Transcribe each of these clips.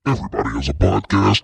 Everybody has a podcast.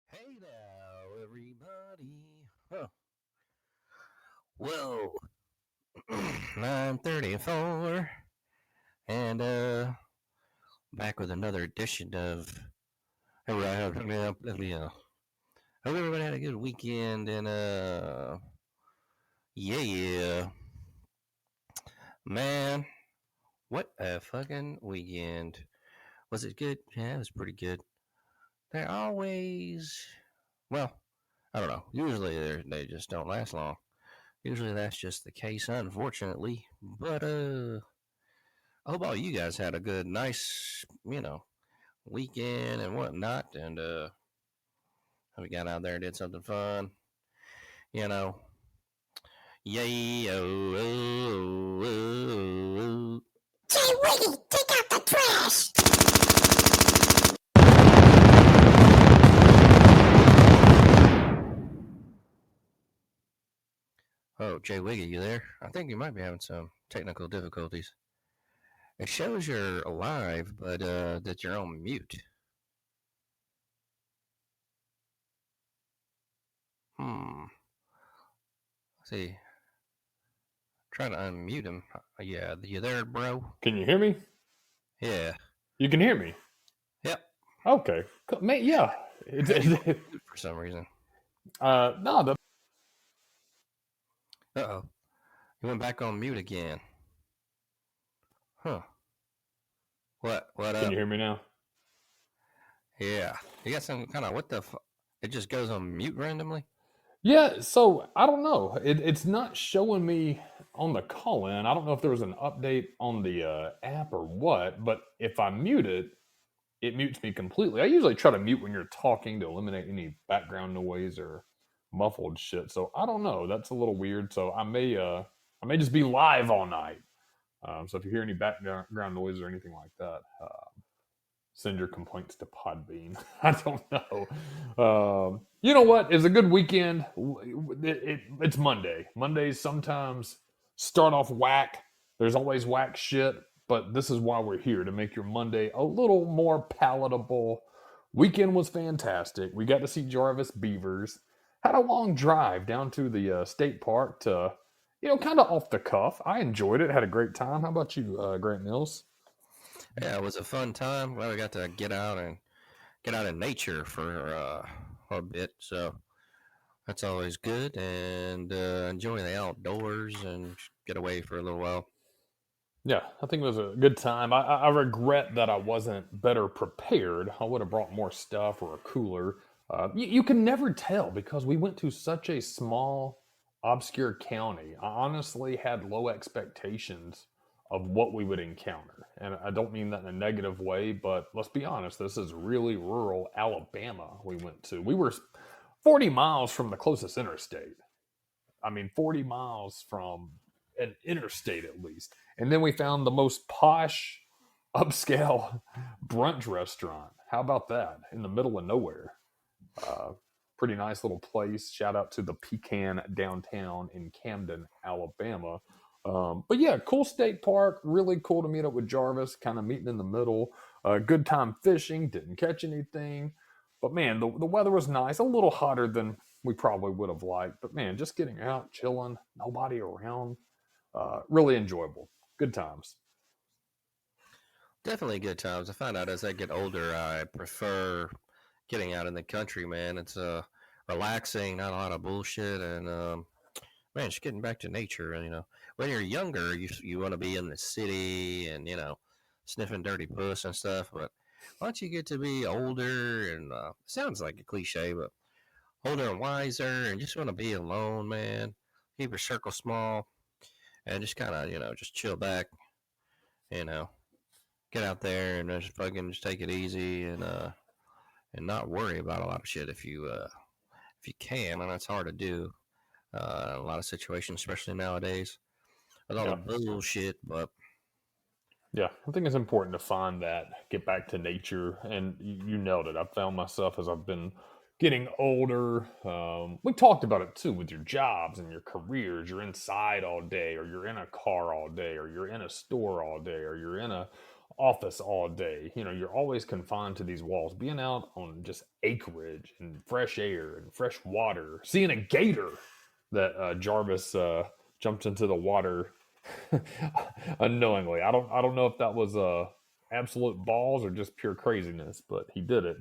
Hey now, everybody. Huh. Whoa. 9:34, and back with another edition of. Hope everybody had a good weekend, and yeah, man, what a fucking weekend. Was it good? Yeah, it was pretty good. They're always, well, I don't know. Usually they just don't last long. Usually that's just the case, unfortunately. But I hope all you guys had a good, nice, weekend and whatnot, and hope you got out there and did something fun. You know, yay! Jay Wiggy, take out the trash! Oh, Jay Wiggy, you there? I think you might be having some technical difficulties. It shows you're alive, but that you're on mute. See, Trying to unmute him. Yeah, you there, bro? Can you hear me? Yeah. You can hear me. Yep. Okay. Mate, yeah. For some reason. No, the Uh-oh. You went back on mute again. Huh. What Can up? you hear me now? Yeah. You got some kind of, what the fuck? It just goes on mute randomly? Yeah, so I don't know. It's not showing me on the call in. I don't know if there was an update on the app or what, but if I mute it, it mutes me completely. I usually try to mute when you're talking to eliminate any background noise or muffled shit. So I don't know. That's a little weird. So I may just be live all night. So if you hear any background noise or anything like that, send your complaints to Podbean. I don't know. You know what? It's a good weekend. It's Monday. Mondays sometimes start off whack. There's always whack shit, but this is why we're here, to make your Monday a little more palatable. Weekend was fantastic. We got to see Jarvis Beavers. Had a long drive down to the state park to, kind of off the cuff. I enjoyed it. Had a great time. How about you, Grant Mills? Yeah, it was a fun time. Well, we got to get out in nature for a bit. So that's always good. And enjoy the outdoors and get away for a little while. Yeah, I think it was a good time. I regret that I wasn't better prepared. I would have brought more stuff or a cooler. You can never tell because we went to such a small, obscure county. I honestly had low expectations of what we would encounter. And I don't mean that in a negative way, but let's be honest, this is really rural Alabama we went to. We were 40 miles from the closest interstate. I mean, 40 miles from an interstate at least. And then we found the most posh, upscale brunch restaurant. How about that? In the middle of nowhere. Pretty nice little place. Shout out to the Pecan downtown in Camden, Alabama. But yeah, cool state park. Really cool to meet up with Jarvis, kind of meeting in the middle. Good time fishing. Didn't catch anything. But man, the weather was nice. A little hotter than we probably would have liked. But man, just getting out, chilling, nobody around. Really enjoyable. Good times. Definitely good times. I find out as I get older, I prefer getting out in the country, man. It's relaxing, not a lot of bullshit, and man, just getting back to nature. And when you're younger, you want to be in the city and sniffing dirty puss and stuff. But once you get to be older, and sounds like a cliche, but older and wiser, and just want to be alone, man. Keep your circle small, and just kind of just chill back. You know, get out there and just take it easy and not worry about a lot of shit if you can, and that's hard to do in a lot of situations, especially nowadays with all Yeah. the bullshit. But Yeah, I think it's important to find that, get back to nature, and you nailed it. I've found myself as I've been getting older. We talked about it too with your jobs and your careers. You're inside all day, or you're in a car all day, or you're in a store all day, or you're in a office all day. You're always confined to these walls. Being out on just acreage and fresh air and fresh water, seeing a gator that Jarvis jumped into the water unknowingly. I don't know if that was absolute balls or just pure craziness, but he did it.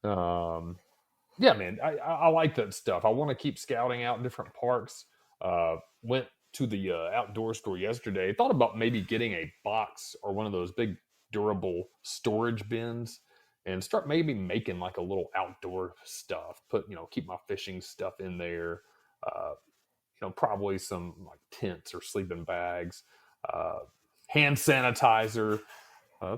Yeah, man, I like that stuff. I want to keep scouting out different parks. Went to the outdoor store yesterday. Thought about maybe getting a box or one of those big durable storage bins and start maybe making like a little outdoor stuff. Keep my fishing stuff in there. Uh, probably some like tents or sleeping bags, hand sanitizer,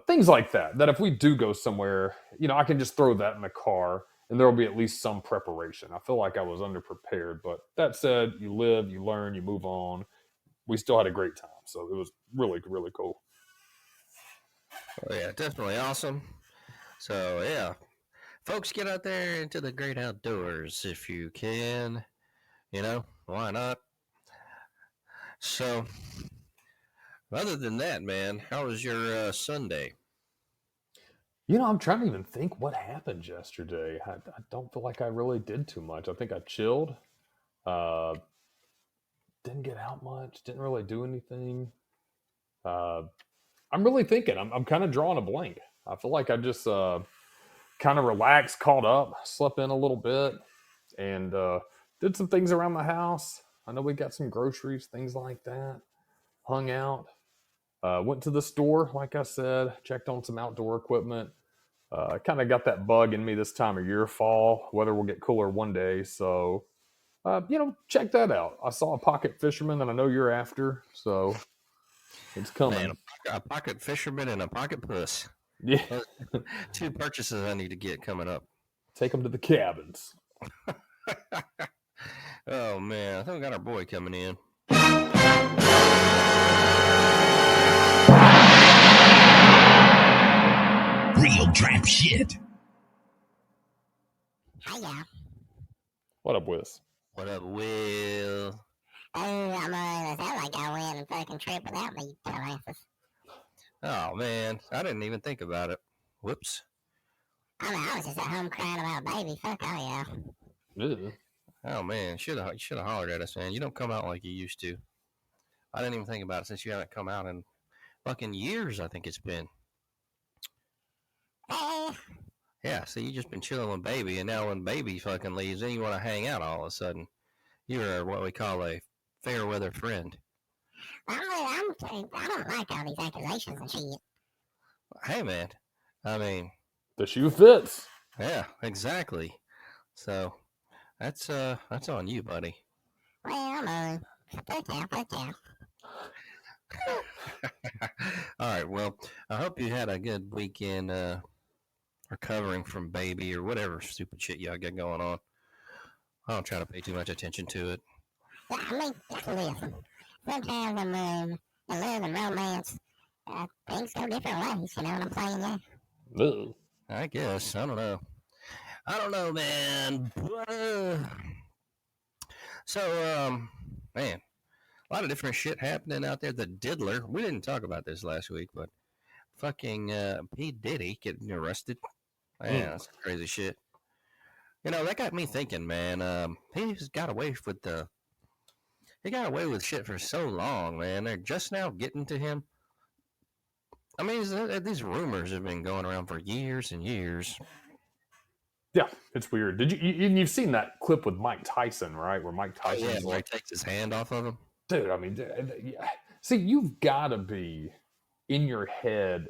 things like that. That if we do go somewhere, I can just throw that in the car and there'll be at least some preparation. I feel like I was underprepared, but that said, you live, you learn, you move on. We still had a great time. So it was really, really cool. oh, yeah, definitely awesome. So yeah, folks, get out there into the great outdoors if you can. Why not? So, other than that, man, how was your Sunday? I'm trying to even think what happened yesterday. I don't feel like I really did too much. I think I chilled. Uh, didn't get out much. Didn't really do anything. I'm really thinking. I'm kind of drawing a blank. I feel like I just kind of relaxed, caught up, slept in a little bit, and did some things around the house. I know we got some groceries, things like that. Hung out. Went to the store, like I said. Checked on some outdoor equipment. I kind of got that bug in me this time of year, fall. Weather will get cooler one day, so check that out. I saw a pocket fisherman that I know you're after, so it's coming. Man, a pocket fisherman and a pocket puss. Yeah, Those 2 purchases I need to get coming up. take them to the cabins. Oh man, I think we got our boy coming in. Real trap shit. Hiya. What up, Whis? What up, Will? Oh, I'm it sound like I went and fucking trip without me, dumbasses. Oh man, I didn't even think about it. Whoops. I mean, I was just at home crying about a baby. Fuck oh yeah. Ew. Oh man, should have hollered at us, man. You don't come out like you used to. I didn't even think about it since you haven't come out in fucking years. I think it's been. Yeah, so you just been chilling with baby, and now when baby fucking leaves, then you want to hang out all of a sudden. You're what we call a fair weather friend. I don't like all these accusations and shit. Hey man, I mean, The shoe fits. yeah, exactly. So that's on you, buddy. Well, fuck yeah. All right, well, I hope you had a good weekend recovering from baby or whatever stupid shit y'all got going on. I don't try to pay too much attention to it. Yeah, I mean, listen. Sometimes in love and romance, things go different ways. You know what I'm saying? Yeah. Ew. I guess. I don't know, man. So, man, a lot of different shit happening out there. The diddler. We didn't talk about this last week, but fucking P Diddy getting arrested. Man, that's crazy shit. You know, that got me thinking, man. He's got away with shit for so long, man. They're just now getting to him. I mean, these rumors have been going around for years and years. Yeah, it's weird. You've seen that clip with Mike Tyson, right? Where Mike Tyson's Where he takes his hand off of him. dude, I mean, see, you've got to be in your head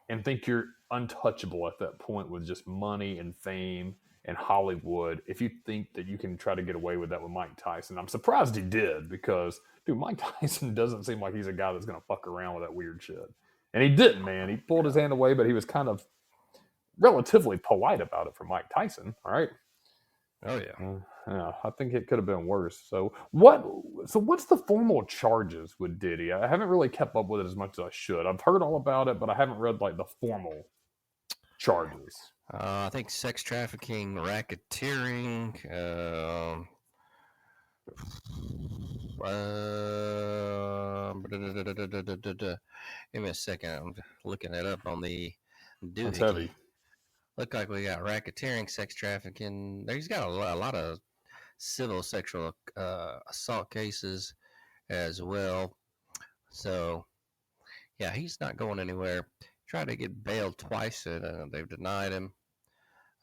and think you're untouchable at that point with just money and fame and Hollywood if you think that you can try to get away with that with Mike Tyson. I'm surprised he did because, dude, Mike Tyson doesn't seem like he's a guy that's going to fuck around with that weird shit. And he didn't, man. He pulled his hand away, but he was kind of relatively polite about it for Mike Tyson, all right? Oh, yeah. Yeah, I think it could have been worse. So what's the formal charges with Diddy? I haven't really kept up with it as much as I should. I've heard all about it, but I haven't read like the formal charges. I think sex trafficking, racketeering. Give me a second. I'm looking it up on the doohickey. That's heavy. Look like we got racketeering, sex trafficking. He's got a lot of civil sexual assault cases as well. So, yeah, he's not going anywhere. Tried to get bailed twice, and they've denied him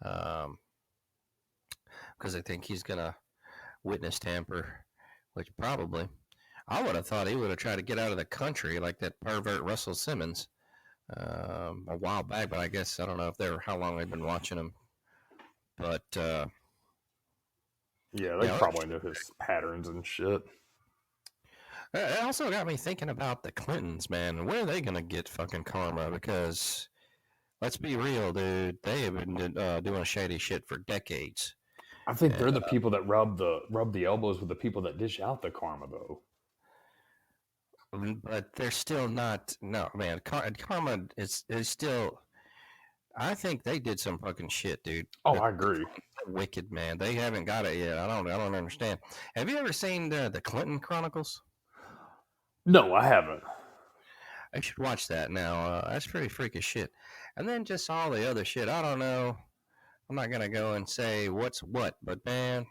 because they think he's going to witness tamper, which probably. I would have thought he would have tried to get out of the country like that pervert Russell Simmons a while back, but I guess I don't know how long they've been watching him. But yeah, they probably know his patterns and shit. It also got me thinking about the Clintons, man. Where are they gonna get fucking karma? Because let's be real, dude. They have been doing shady shit for decades. I think they're the people that rub the elbows with the people that dish out the karma, though. But they're still not. No, man. Karma is still. I think they did some fucking shit, dude. Oh, I agree. They're wicked, man. They haven't got it yet. I don't understand. Have you ever seen the Clinton Chronicles? No, I haven't. I should watch that now. That's pretty freakish shit. And then just all the other shit. I don't know. I'm not gonna go and say what's what, but man,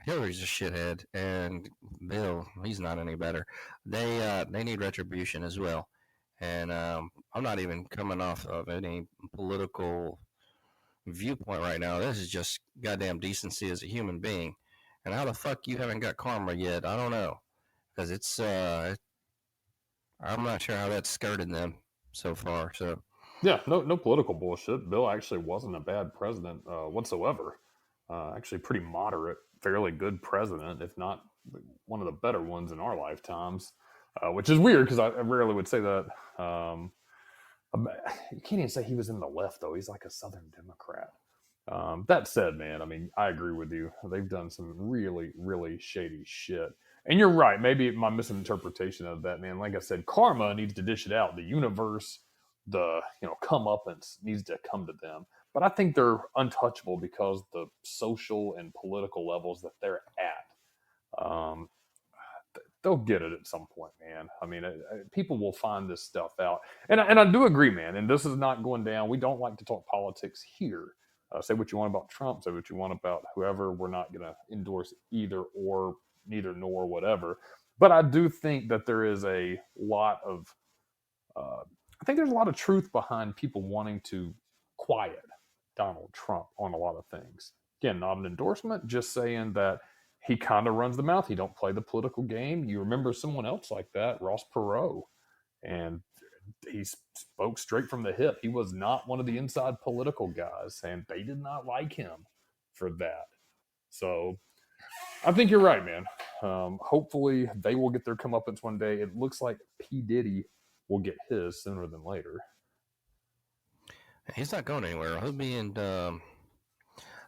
Hillary's a shithead, and Bill, he's not any better. They need retribution as well. And I'm not even coming off of any political viewpoint right now. This is just goddamn decency as a human being. And how the fuck you haven't got karma yet? I don't know, because I'm not sure how that's skirted them so far. So Yeah, no political bullshit. Bill actually wasn't a bad president whatsoever. Actually, pretty moderate, fairly good president, if not one of the better ones in our lifetimes. Which is weird because I rarely would say that. You can't even say he was in the left though. He's like a Southern Democrat. That said, man, I mean, I agree with you. They've done some really, really shady shit. And you're right. Maybe my misinterpretation of that, man. Like I said, karma needs to dish it out. The universe, the comeuppance needs to come to them. But I think they're untouchable because the social and political levels that they're at. They'll get it at some point, man. I mean, people will find this stuff out. And I do agree, man. And this is not going down. We don't like to talk politics here. Say what you want about Trump, say what you want about whoever. We're not going to endorse either or, neither nor, whatever. But I do think that there is a lot of, I think there's a lot of truth behind people wanting to quiet Donald Trump on a lot of things. Again, not an endorsement, just saying that he kind of runs the mouth. He don't play the political game. You remember someone else like that, Ross Perot, and he spoke straight from the hip. He was not one of the inside political guys, and they did not like him for that. So I think you're right, man. Hopefully they will get their comeuppance one day. It looks like P Diddy will get his sooner than later. he's not going anywhere. He'll be in. I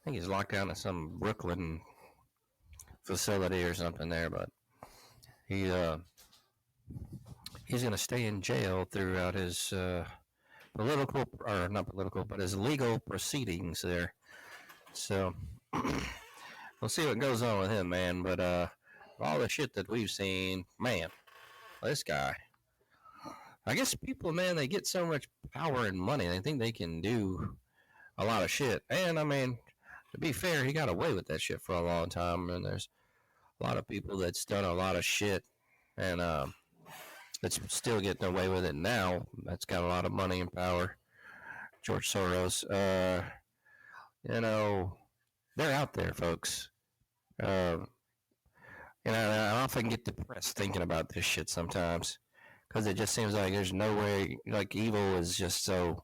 think he's locked down in some Brooklyn facility or something there, but he's going to stay in jail throughout his political, or not political, but his legal proceedings there. So we'll see what goes on with him, man. But all the shit that we've seen, man, this guy. I guess people, man, they get so much power and money, they think they can do a lot of shit. And I mean, to be fair, he got away with that shit for a long time, and there's a lot of people that's done a lot of shit, and that's still getting away with it now. That's got a lot of money and power. George Soros, they're out there, folks. I often get depressed thinking about this shit sometimes, because it just seems like there's no way, like evil is just so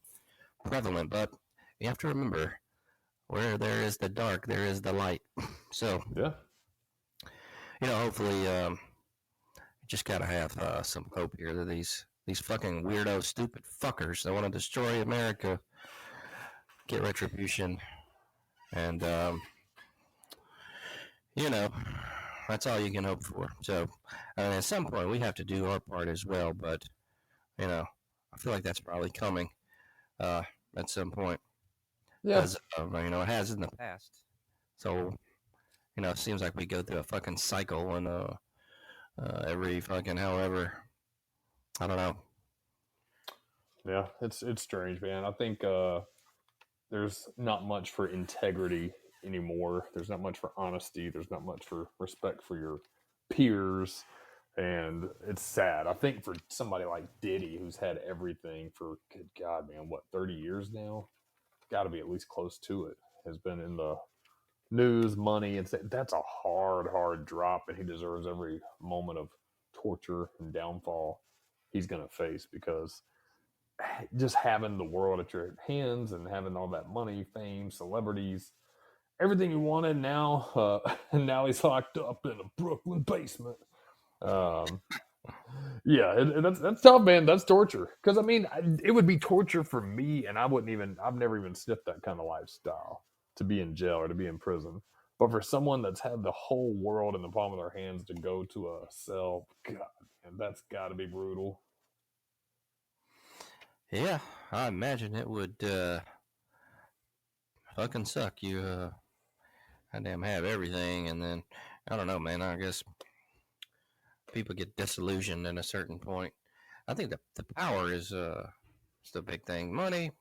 prevalent. But you have to remember, where there is the dark, there is the light. So yeah. Hopefully, just gotta have some hope here that these fucking weirdo, stupid fuckers that want to destroy America get retribution, and that's all you can hope for. So, at some point, we have to do our part as well. But I feel like that's probably coming at some point. Yeah. As it has in the past. So, it seems like we go through a fucking cycle, and every fucking however, I don't know. Yeah, it's strange, man. I think there's not much for integrity anymore. There's not much for honesty. There's not much for respect for your peers, and it's sad. I think for somebody like Diddy, who's had everything for, good God, man, 30 years now? Got to be at least close to it. Has been in the news, money, and that's a hard drop, and he deserves every moment of torture and downfall he's going to face, because just having the world at your hands and having all that money, fame, celebrities, everything you wanted, now and now he's locked up in a Brooklyn basement. Yeah, that's tough, man. That's torture. Because I mean, it would be torture for me, and I've never even sniffed that kind of lifestyle, to be in jail or to be in prison. But for someone that's had the whole world in the palm of their hands to go to a cell, God, man, that's got to be brutal. Yeah, I imagine it would fucking suck. You goddamn have everything, and then I don't know, man. I guess people get disillusioned at a certain point. I think the power is the big thing. Money,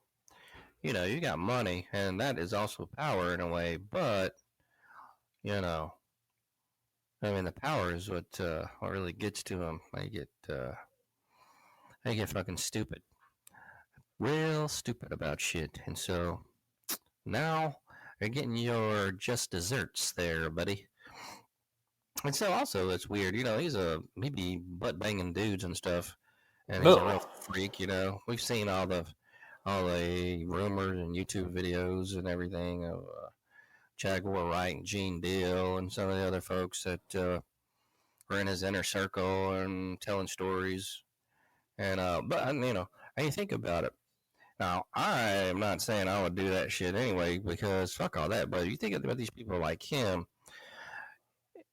you got money, and that is also power in a way. But I mean, the power is what really gets to them. They get fucking stupid, real stupid about shit, and so now you're getting your just desserts there, buddy. And so also it's weird, he be butt banging dudes and stuff, and he's a real Ugh. freak. We've seen all the rumors and YouTube videos and everything of Jaguar Wright and Gene Deal and some of the other folks that were in his inner circle and telling stories. And but and you think about it. Now, I am not saying I would do that shit anyway because fuck all that. But you think about these people like him.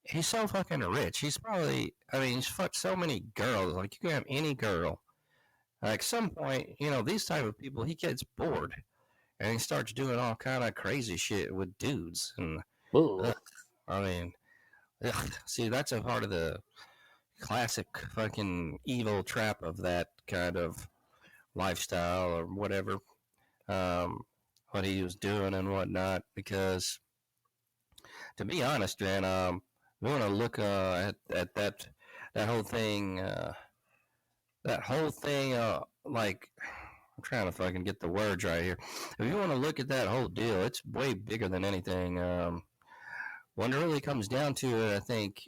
He's so fucking rich. He's probably, he's fucked so many girls. Like, you can have any girl. Like, some point, these type of people, he gets bored and he starts doing all kind of crazy shit with dudes. And Ugh. I mean, see, that's a part of the classic fucking evil trap of that kind of lifestyle or whatever. What he was doing and whatnot. Because, to be honest, man, we want to look at that whole thing. Like, I'm trying to fucking get the words right here. If you want to look at that whole deal, it's way bigger than anything. When it really comes down to it, I think,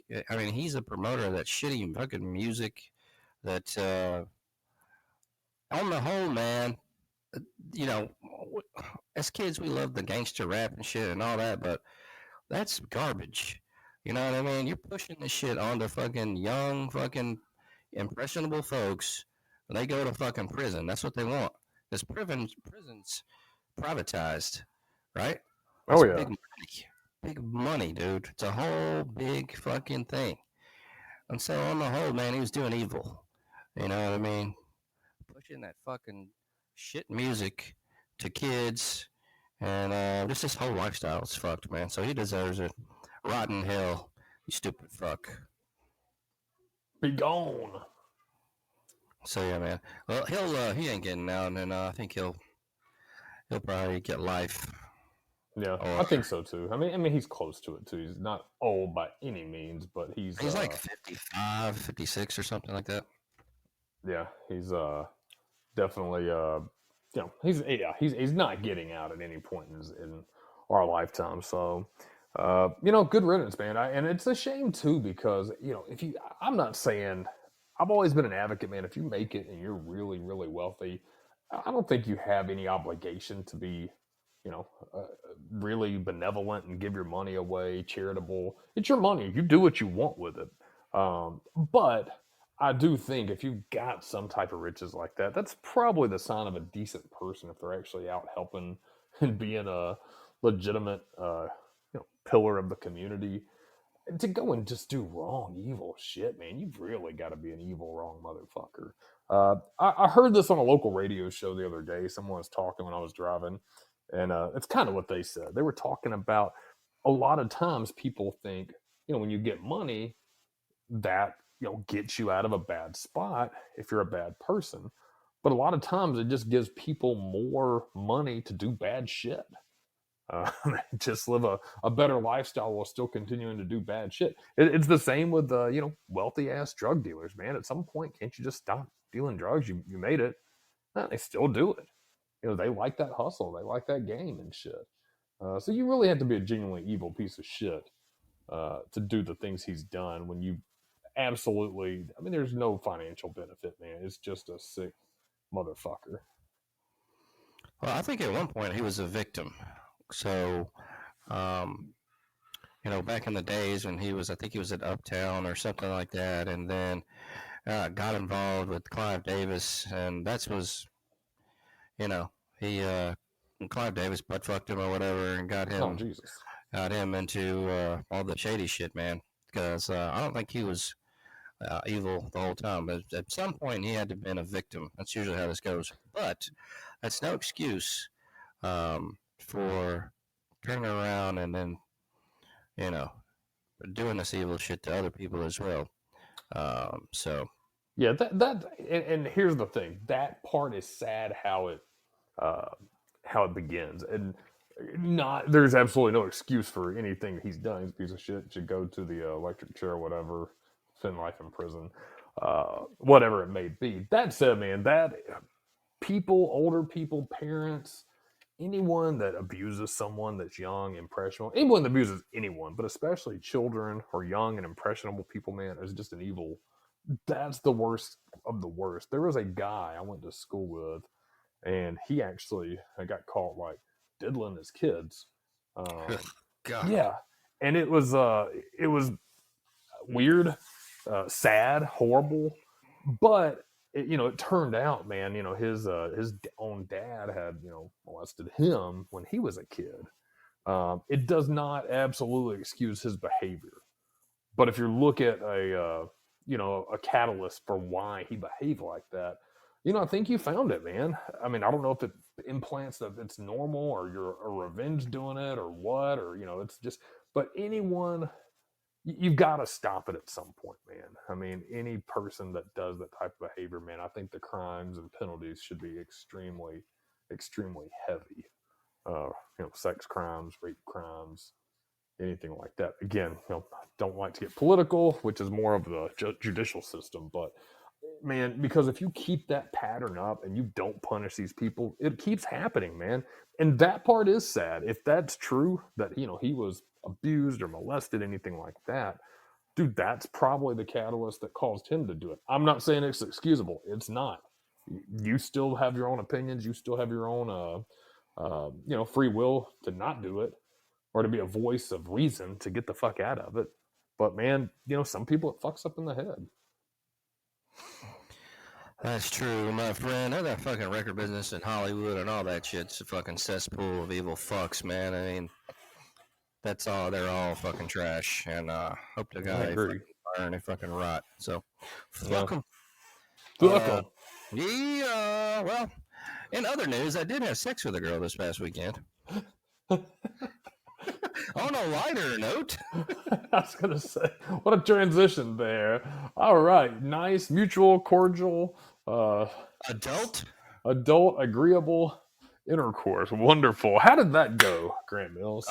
he's a promoter of that shitty fucking music. That on the whole, man, you know, as kids, we love the gangster rap and shit and all that, but that's garbage. You know what I mean? You're pushing this shit onto fucking young, fucking impressionable folks. And they go to fucking prison. That's what they want. Because prison's privatized, right? That's Oh yeah. big money. Big money, dude. It's a whole big fucking thing. And so, on the whole, man, he was doing evil. You know what I mean? Pushing that fucking shit music to kids. And just his whole lifestyle is fucked, man. So he deserves it. Rotten hell, you stupid fuck. Be gone. So yeah, man. Well, he ain't getting out, and I think he'll probably get life. Yeah, Or, I think so too. I mean, he's close to it too. He's not old by any means, but he's like 55, 56 or something like that. Yeah, he's definitely he's not getting out at any point in our lifetime. So good riddance, man. And it's a shame too because I'm not saying, I've always been an advocate, man. If you make it and you're really really wealthy, I don't think you have any obligation to be really benevolent and give your money away, charitable. It's your money. You do what you want with it. But I do think if you've got some type of riches like that, that's probably the sign of a decent person if they're actually out helping and being a legitimate pillar of the community. And to go and just do wrong, evil shit, man, you've really got to be an evil, wrong motherfucker. I heard this on a local radio show the other day. Someone was talking when I was driving, and it's kind of what they said. They were talking about a lot of times people think, when you get money, that gets you out of a bad spot if you're a bad person. But a lot of times it just gives people more money to do bad shit. Just live a better lifestyle while still continuing to do bad shit. It's the same with wealthy ass drug dealers, man. At some point, can't you just stop dealing drugs? You made it. No, they still do it. They like that hustle. They like that game and shit. So you really have to be a genuinely evil piece of shit to do the things he's done when you absolutely, there's no financial benefit, man. It's just a sick motherfucker. Well, I think at one point he was a victim. So, back in the days when I think he was at Uptown or something like that, and then got involved with Clive Davis, and Clive Davis butt fucked him or whatever, and got him into all the shady shit, man. Because I don't think he was evil the whole time, but at some point he had to have been a victim. That's usually how this goes. But that's no excuse for turning around and then, doing this evil shit to other people as well. So yeah, and here's the thing. That part is sad how it begins, and There's absolutely no excuse for anything he's done. He's a piece of shit. Should go to the electric chair or whatever, spend life in prison, whatever it may be. That said, man, that people, older people, parents, anyone that abuses someone that's young, impressionable, anyone that abuses anyone, but especially children or young and impressionable people, man, is just an evil. That's the worst of the worst. There was a guy I went to school with, and he actually got caught like diddling his kids. God. Yeah, and it was weird, sad, horrible, but it turned out, man. His own dad had molested him when he was a kid. It does not absolutely excuse his behavior, but if you look at a catalyst for why he behaved like that, I think you found it, man. I mean, I don't know if it implants that it's normal or you're a revenge doing it or what, or it's just. But anyone, you've got to stop it at some point, man. I mean, any person that does that type of behavior, man, I think the crimes and penalties should be extremely, extremely heavy. Sex crimes, rape crimes, anything like that. Again, don't like to get political, which is more of the judicial system, but man, because if you keep that pattern up and you don't punish these people, it keeps happening, man. And that part is sad. If that's true, that he was abused or molested, anything like that, dude, that's probably the catalyst that caused him to do it. I'm not saying it's excusable. It's not. You still have your own opinions. You still have your own free will to not do it, or to be a voice of reason to get the fuck out of it. But man, some people it fucks up in the head. That's true, my friend. That fucking record business in Hollywood and all that shit's a fucking cesspool of evil fucks, man. I mean, that's all. They're all fucking trash. And hope to God they fucking fire and they fucking rot. So, fuck them. Fuck them. Yeah. Well, in other news, I did have sex with a girl this past weekend. On a lighter note. I was going to say, what a transition there. All right. Nice, mutual, cordial, adult, agreeable intercourse. Wonderful. How did that go, Grant Mills?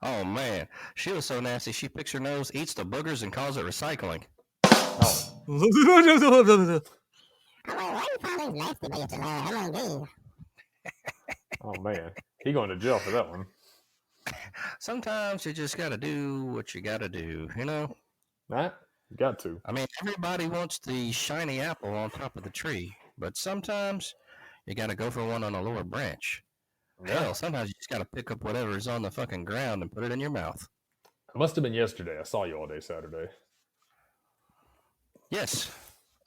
Oh man. She was so nasty. She picks her nose, eats the boogers, and calls it recycling. Oh. I mean, why you call these nasty bitches, man? I mean, Oh man. He going to jail for that one. Sometimes you just got to do what you got to do, Matt, you got to. I mean, everybody wants the shiny apple on top of the tree, but sometimes you got to go for one on a lower branch. Yeah. Hell, sometimes you just got to pick up whatever is on the fucking ground and put it in your mouth. It must have been yesterday. I saw you all day Saturday. Yes.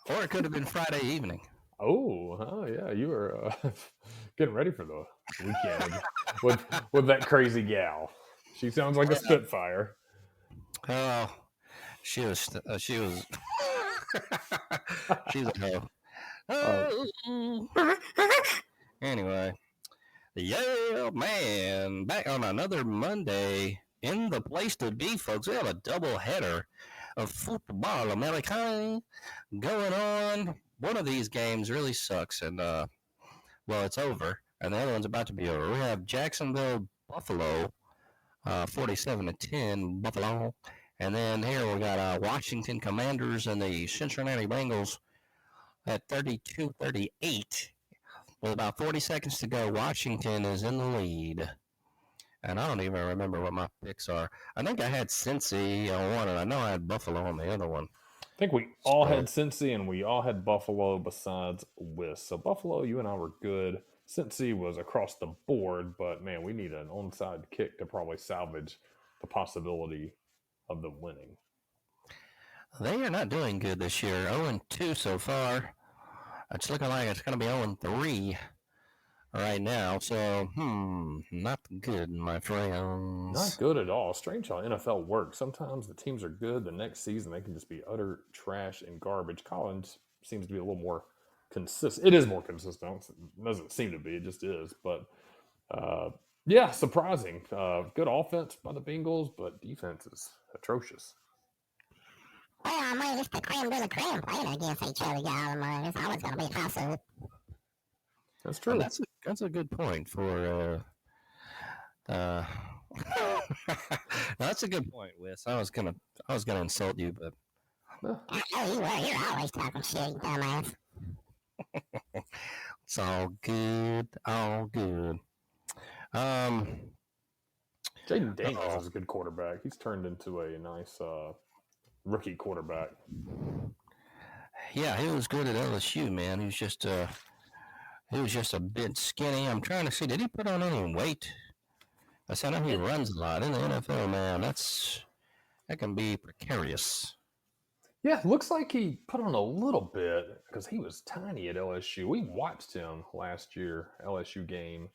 Or it could have been Friday evening. Oh yeah. You were getting ready for the weekend with that crazy gal. She sounds like a spitfire. Oh, she was a hoe. Anyway, yeah, man, back on another Monday in the place to be, folks. We have a double header of football American going on. One of these games really sucks, and it's over, and the other one's about to be over. We have Jacksonville Buffalo, 47-10 Buffalo, and then here we got Washington Commanders and the Cincinnati Bengals at 32-38. With about 40 seconds to go, Washington is in the lead. And I don't even remember what my picks are. I think I had Cincy on one, and I know I had Buffalo on the other one. I think we all had Cincy and we all had Buffalo besides Whis. So Buffalo, you and I were good. Cincy was across the board, but man, we need an onside kick to probably salvage the possibility of them winning. They are not doing good this year. 0-2 so far. It's looking like it's going to be 0-3 right now. So, not good, my friends. Not good at all. Strange how NFL works. Sometimes the teams are good. The next season, they can just be utter trash and garbage. Collins seems to be a little more consistent. It is more consistent. It doesn't seem to be. It just is. But, yeah, surprising. Good offense by the Bengals, but defense is atrocious. Well, I mean, it's the creme de la creme playing against each other, y'all. I mean, it's always going to be a toss-up. That's true. And that's a good point for Uh, that's a good point, Whis. I was gonna insult you, but I know you were. You're always talking shit, you dumbass. it's all good. All good. Um. Jaden Daniels Oh, is a good quarterback. He's turned into a nice rookie quarterback. yeah, he was good at LSU, man. He was just a bit skinny. I'm trying to see, did he put on any weight? I know he runs a lot in the NFL, man. That can be precarious. Yeah, looks like he put on a little bit because he was tiny at LSU. We watched him last year, LSU game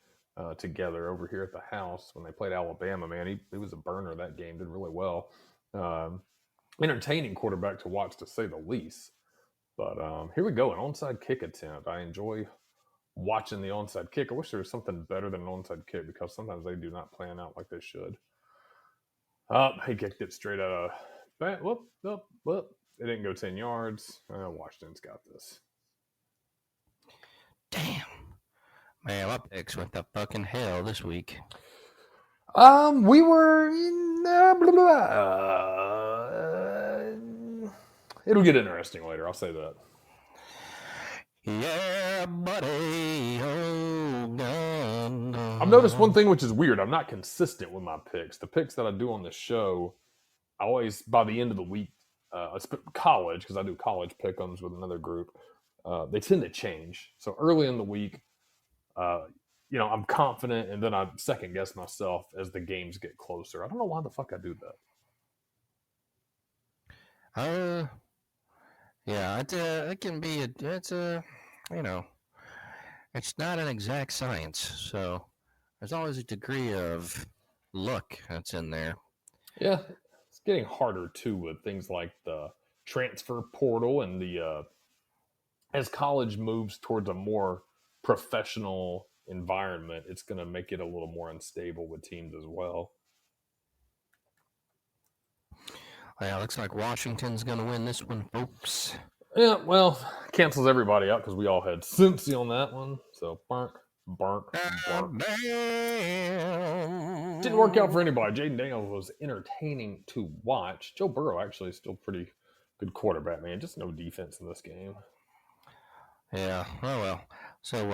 together over here at the house when they played Alabama. Man, he was a burner that game. Did really well. Um, Entertaining quarterback to watch, to say the least. But here we go, an onside kick attempt. I enjoy watching the onside kick. I wish there was something better than an onside kick because sometimes they do not plan out like they should. He kicked it straight out of back. Whoop. It didn't go 10 yards. Washington's got this. Damn. Man, my picks went to fucking hell this week. We were in, it'll get interesting later. I'll say that. Yeah, buddy. Oh, God. I've noticed one thing which is weird. I'm not consistent with my picks. The picks that I do on the show, I always, by the end of the week, college, because I do college pick-ems with another group, they tend to change. So early in the week, I'm confident, and then I second-guess myself as the games get closer. I don't know why the fuck I do that. Yeah, it can be, it's not an exact science. So there's always a degree of luck that's in there. Yeah, it's getting harder too with things like the transfer portal and the as college moves towards a more professional environment, it's going to make it a little more unstable with teams as well. Yeah, looks like Washington's going to win this one, folks. Yeah, well, cancels everybody out because we all had Cincy on that one. So, bark. Didn't work out for anybody. Jaden Daniels was entertaining to watch. Joe Burrow actually is still pretty good quarterback, man. Just no defense in this game. Yeah, oh well. So,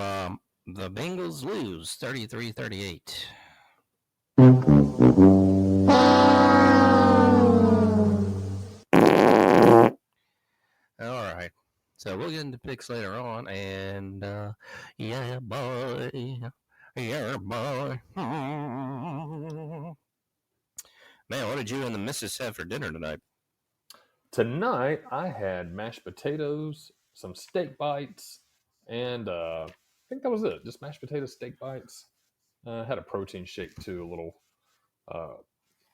the Bengals lose 33-38. All right. So we'll get into picks later on, and yeah, boy. Man, what did you and the missus have for dinner tonight? Tonight, I had mashed potatoes, some steak bites, and I think that was it. Just mashed potatoes, steak bites. Had a protein shake too, a little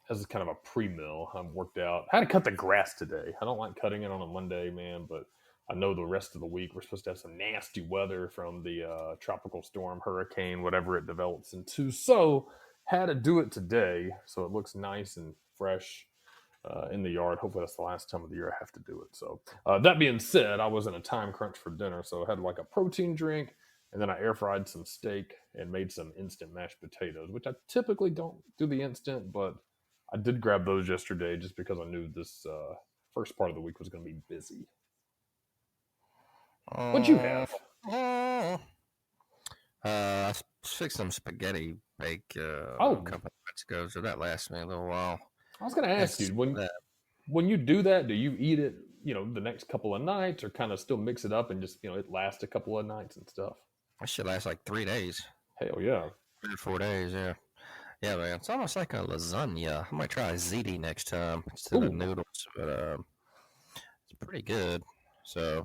as kind of a pre-meal. I'm worked out. I had to cut the grass today. I don't like cutting it on a Monday, man, but I know the rest of the week we're supposed to have some nasty weather from the tropical storm, hurricane, whatever it develops into. So had to do it today, so it looks nice and fresh in the yard. Hopefully that's the last time of the year I have to do it. So that being said, I was in a time crunch for dinner, so I had like a protein drink, and then I air fried some steak and made some instant mashed potatoes, which I typically don't do the instant, but I did grab those yesterday just because I knew this first part of the week was going to be busy. What'd you have? I fixed some spaghetti bake a couple of months ago, so that lasts me a little while. I was going to ask you, when you do that, do you eat it, the next couple of nights, or kind of still mix it up and just, it lasts a couple of nights and stuff? That should last like 3 days. Hell yeah. 3 or 4 days, yeah. Yeah, man. It's almost like a lasagna. I might try ziti next time instead of noodles, but it's pretty good. So,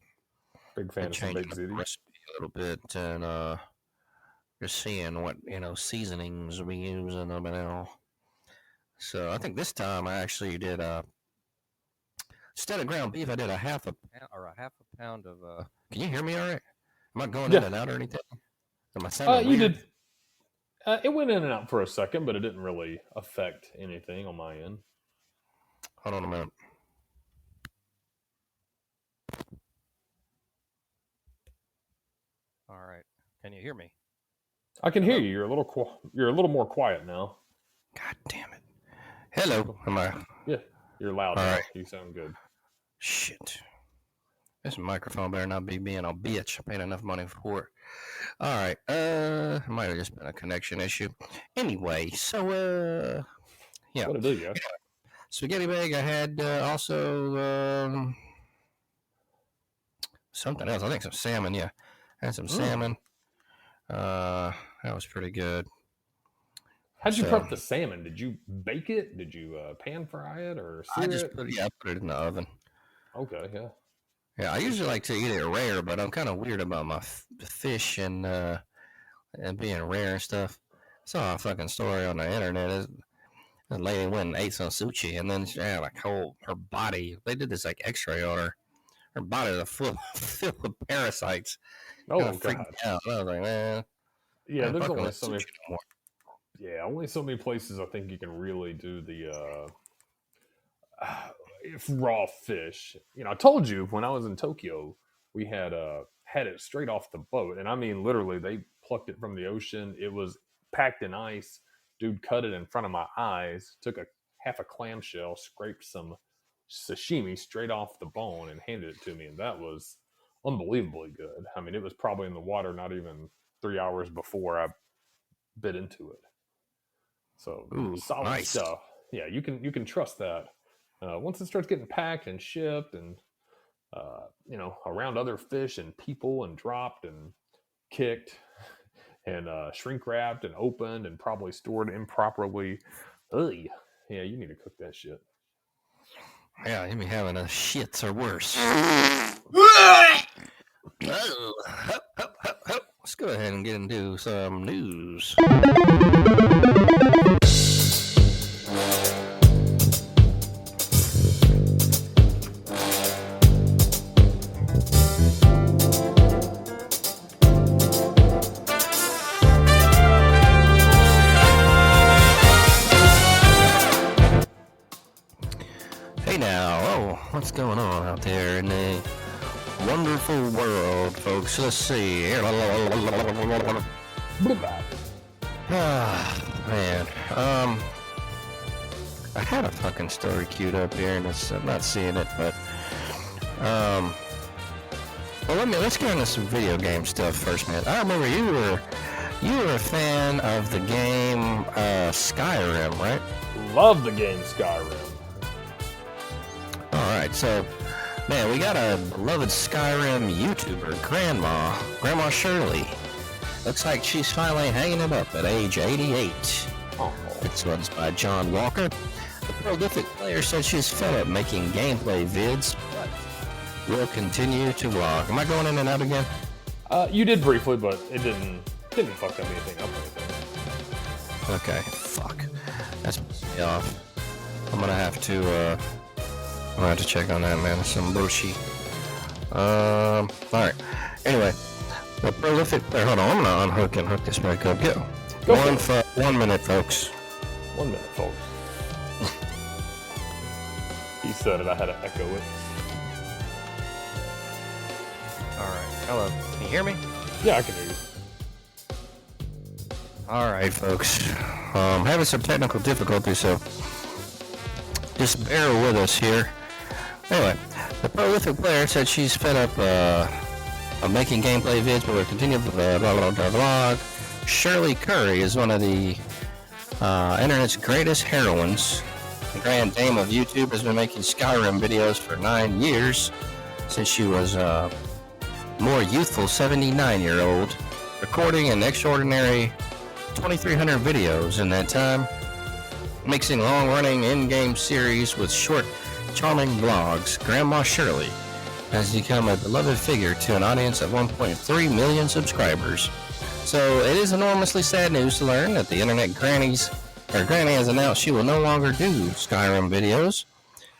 big fan of some baked ziti. Recipe a little bit, and just seeing what seasonings we use in them now. So I think this time I actually did instead of ground beef, I did a half a pound of. Can you hear me all right? Am I going in and out or anything? Am I sounding you weird? did. It went in and out for a second, but it didn't really affect anything on my end. Hold on a minute. All right. Can you hear me? I can hear you. You're a little more quiet now. God damn it. Hello. Am I? Yeah, you're loud All now. right. You sound good. Shit. This microphone better not be being a bitch. I paid enough money for it. All right. It might have just been a connection issue. Anyway, so yeah. What to do, yeah? Spaghetti bag. I had also something else. I think some salmon. Yeah, I had some salmon. That was pretty good. How'd you prep the salmon? Did you bake it? Did you pan fry it or sear it? I put it in the oven. Okay, yeah. Yeah, I usually like to eat it rare, but I'm kind of weird about my fish and being rare and stuff. I saw a fucking story on the internet. A lady went and ate some sushi, and then she had like her body. They did this like X-ray on her. Her body was filled with parasites. Oh God! Out. I was like, man. Yeah, there's only so many. Yeah, only so many places I think you can really do the raw fish. You know, I told you when I was in Tokyo, we had it straight off the boat, and I mean literally, they plucked it from the ocean. It was packed in ice. Dude cut it in front of my eyes. Took half a clamshell, scraped some sashimi straight off the bone, and handed it to me, and that was unbelievably good. I mean, it was probably in the water not even 3 hours before I bit into it. So solid stuff. Yeah, you can trust that. Once it starts getting packed and shipped and around other fish and people and dropped and kicked and shrink wrapped and opened and probably stored improperly, yeah, you need to cook that shit. Yeah, you'd be having a shits or worse. Let's go ahead and get into some news. Hey now, what's going on out there in the wonderful world, folks? Let's see. Man. I had a fucking story queued up here, and I'm not seeing it, but well, let's get into some video game stuff first, man. I remember you were a fan of the game Skyrim, right? Love the game Skyrim. All right, so man, we got a beloved Skyrim YouTuber, Grandma Shirley. Looks like she's finally hanging it up at age 88. Oh. This one's by John Walker. The prolific player said she's fed up making gameplay vids, but will continue to vlog. Am I going in and out again? You did briefly, but it didn't fuck up anything up or anything. Okay, fuck. That's pissed me off. I'm gonna have to check on that, man. It's some bullshit. Alright. Anyway, the prolific player. Hold on, I'm gonna unhook and hook this back up. Go 1 minute, folks. 1 minute, folks. He said it, I had to echo it. Alright, hello. Can you hear me? Yeah, I can hear you. Alright, folks. Having some technical difficulties, so just bear with us here. Anyway, the prolific player said she's fed up of making gameplay vids, but will continue to vlog. Shirley Curry is one of the internet's greatest heroines. The grand dame of YouTube has been making Skyrim videos for 9 years, since she was a more youthful 79-year-old, recording an extraordinary 2,300 videos in that time, mixing long-running in-game series with short, charming vlogs. Grandma Shirley has become a beloved figure to an audience of 1.3 million subscribers. So it is enormously sad news to learn that the internet Granny has announced she will no longer do Skyrim videos.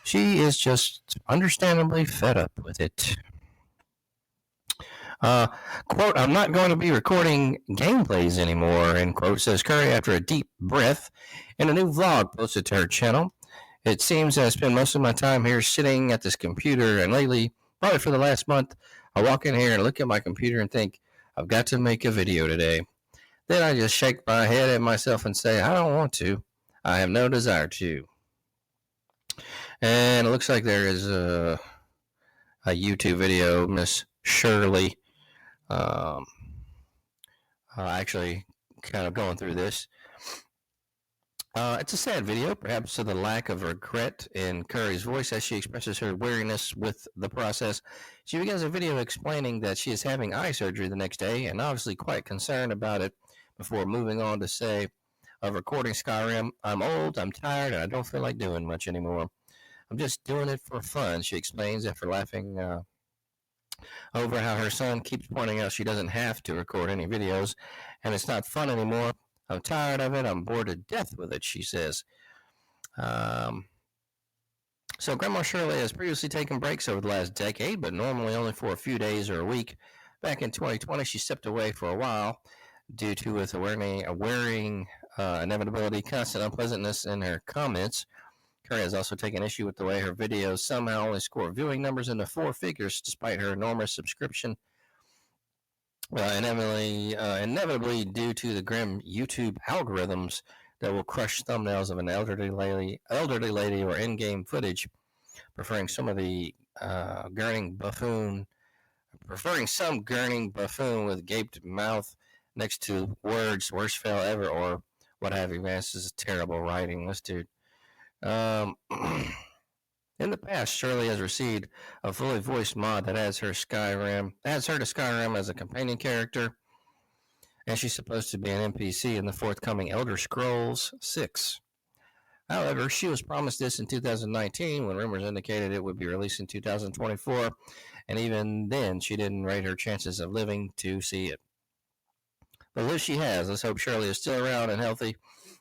She is just understandably fed up with it. Quote, I'm not going to be recording gameplays anymore, end quote, says Curry after a deep breath in a new vlog posted to her channel. It seems I spend most of my time here sitting at this computer, and lately, probably for the last month, I walk in here and look at my computer and think, I've got to make a video today. Then I just shake my head at myself and say, I don't want to. I have no desire to. And it looks like there is a YouTube video, Miss Shirley, um, actually kind of going through this. It's a sad video, perhaps to the lack of regret in Curry's voice as she expresses her weariness with the process. She begins a video explaining that she is having eye surgery the next day and obviously quite concerned about it before moving on to say of recording Skyrim, I'm old, I'm tired, and I don't feel like doing much anymore. I'm just doing it for fun, she explains after laughing over how her son keeps pointing out she doesn't have to record any videos and it's not fun anymore. I'm tired of it. I'm bored to death with it, she says. So Grandma Shirley has previously taken breaks over the last decade, but normally only for a few days or a week. Back in 2020, she stepped away for a while due to with a wearing inevitability, constant unpleasantness in her comments. Curry has also taken issue with the way her videos somehow only score viewing numbers into four figures despite her enormous subscription. Inevitably due to the grim YouTube algorithms that will crush thumbnails of an elderly lady or in-game footage, preferring some gurning buffoon with gaped mouth next to words "worst fail ever" or what have you. Man, this is terrible writing. This dude. In the past, Shirley has received a fully voiced mod that adds her to Skyrim as a companion character, and she's supposed to be an NPC in the forthcoming Elder Scrolls 6. However, she was promised this in 2019 when rumors indicated it would be released in 2024, and even then she didn't rate her chances of living to see it. But this she has. Let's hope Shirley is still around and healthy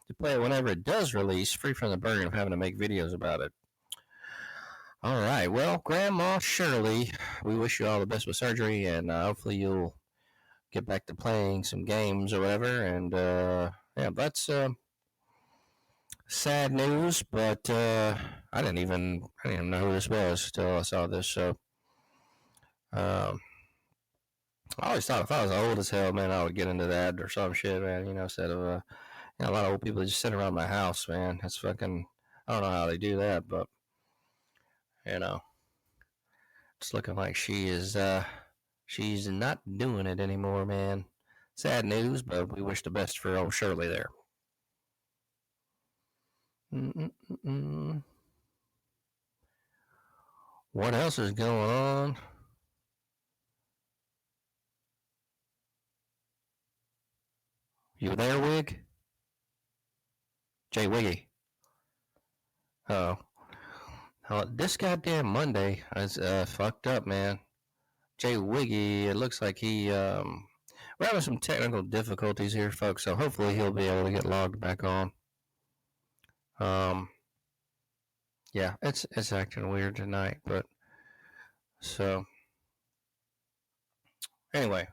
to play it whenever it does release, free from the burden of having to make videos about it. All right. Well, Grandma Shirley, we wish you all the best with surgery, and hopefully you'll get back to playing some games or whatever. And yeah, that's sad news. But I didn't even know who this was until I saw this. So I always thought if I was old as hell, man, I would get into that or some shit, man. Instead of a lot of old people just sitting around my house, man. That's fucking. I don't know how they do that, but it's looking like she's not doing it anymore, man. Sad news, but we wish the best for old Shirley there. What else is going on? You there, Wig? Jay Wiggy. Oh. This goddamn Monday is fucked up, man. Jay Wiggy, it looks like we're having some technical difficulties here, folks, so hopefully he'll be able to get logged back on. Yeah, it's acting weird tonight, but so anyway,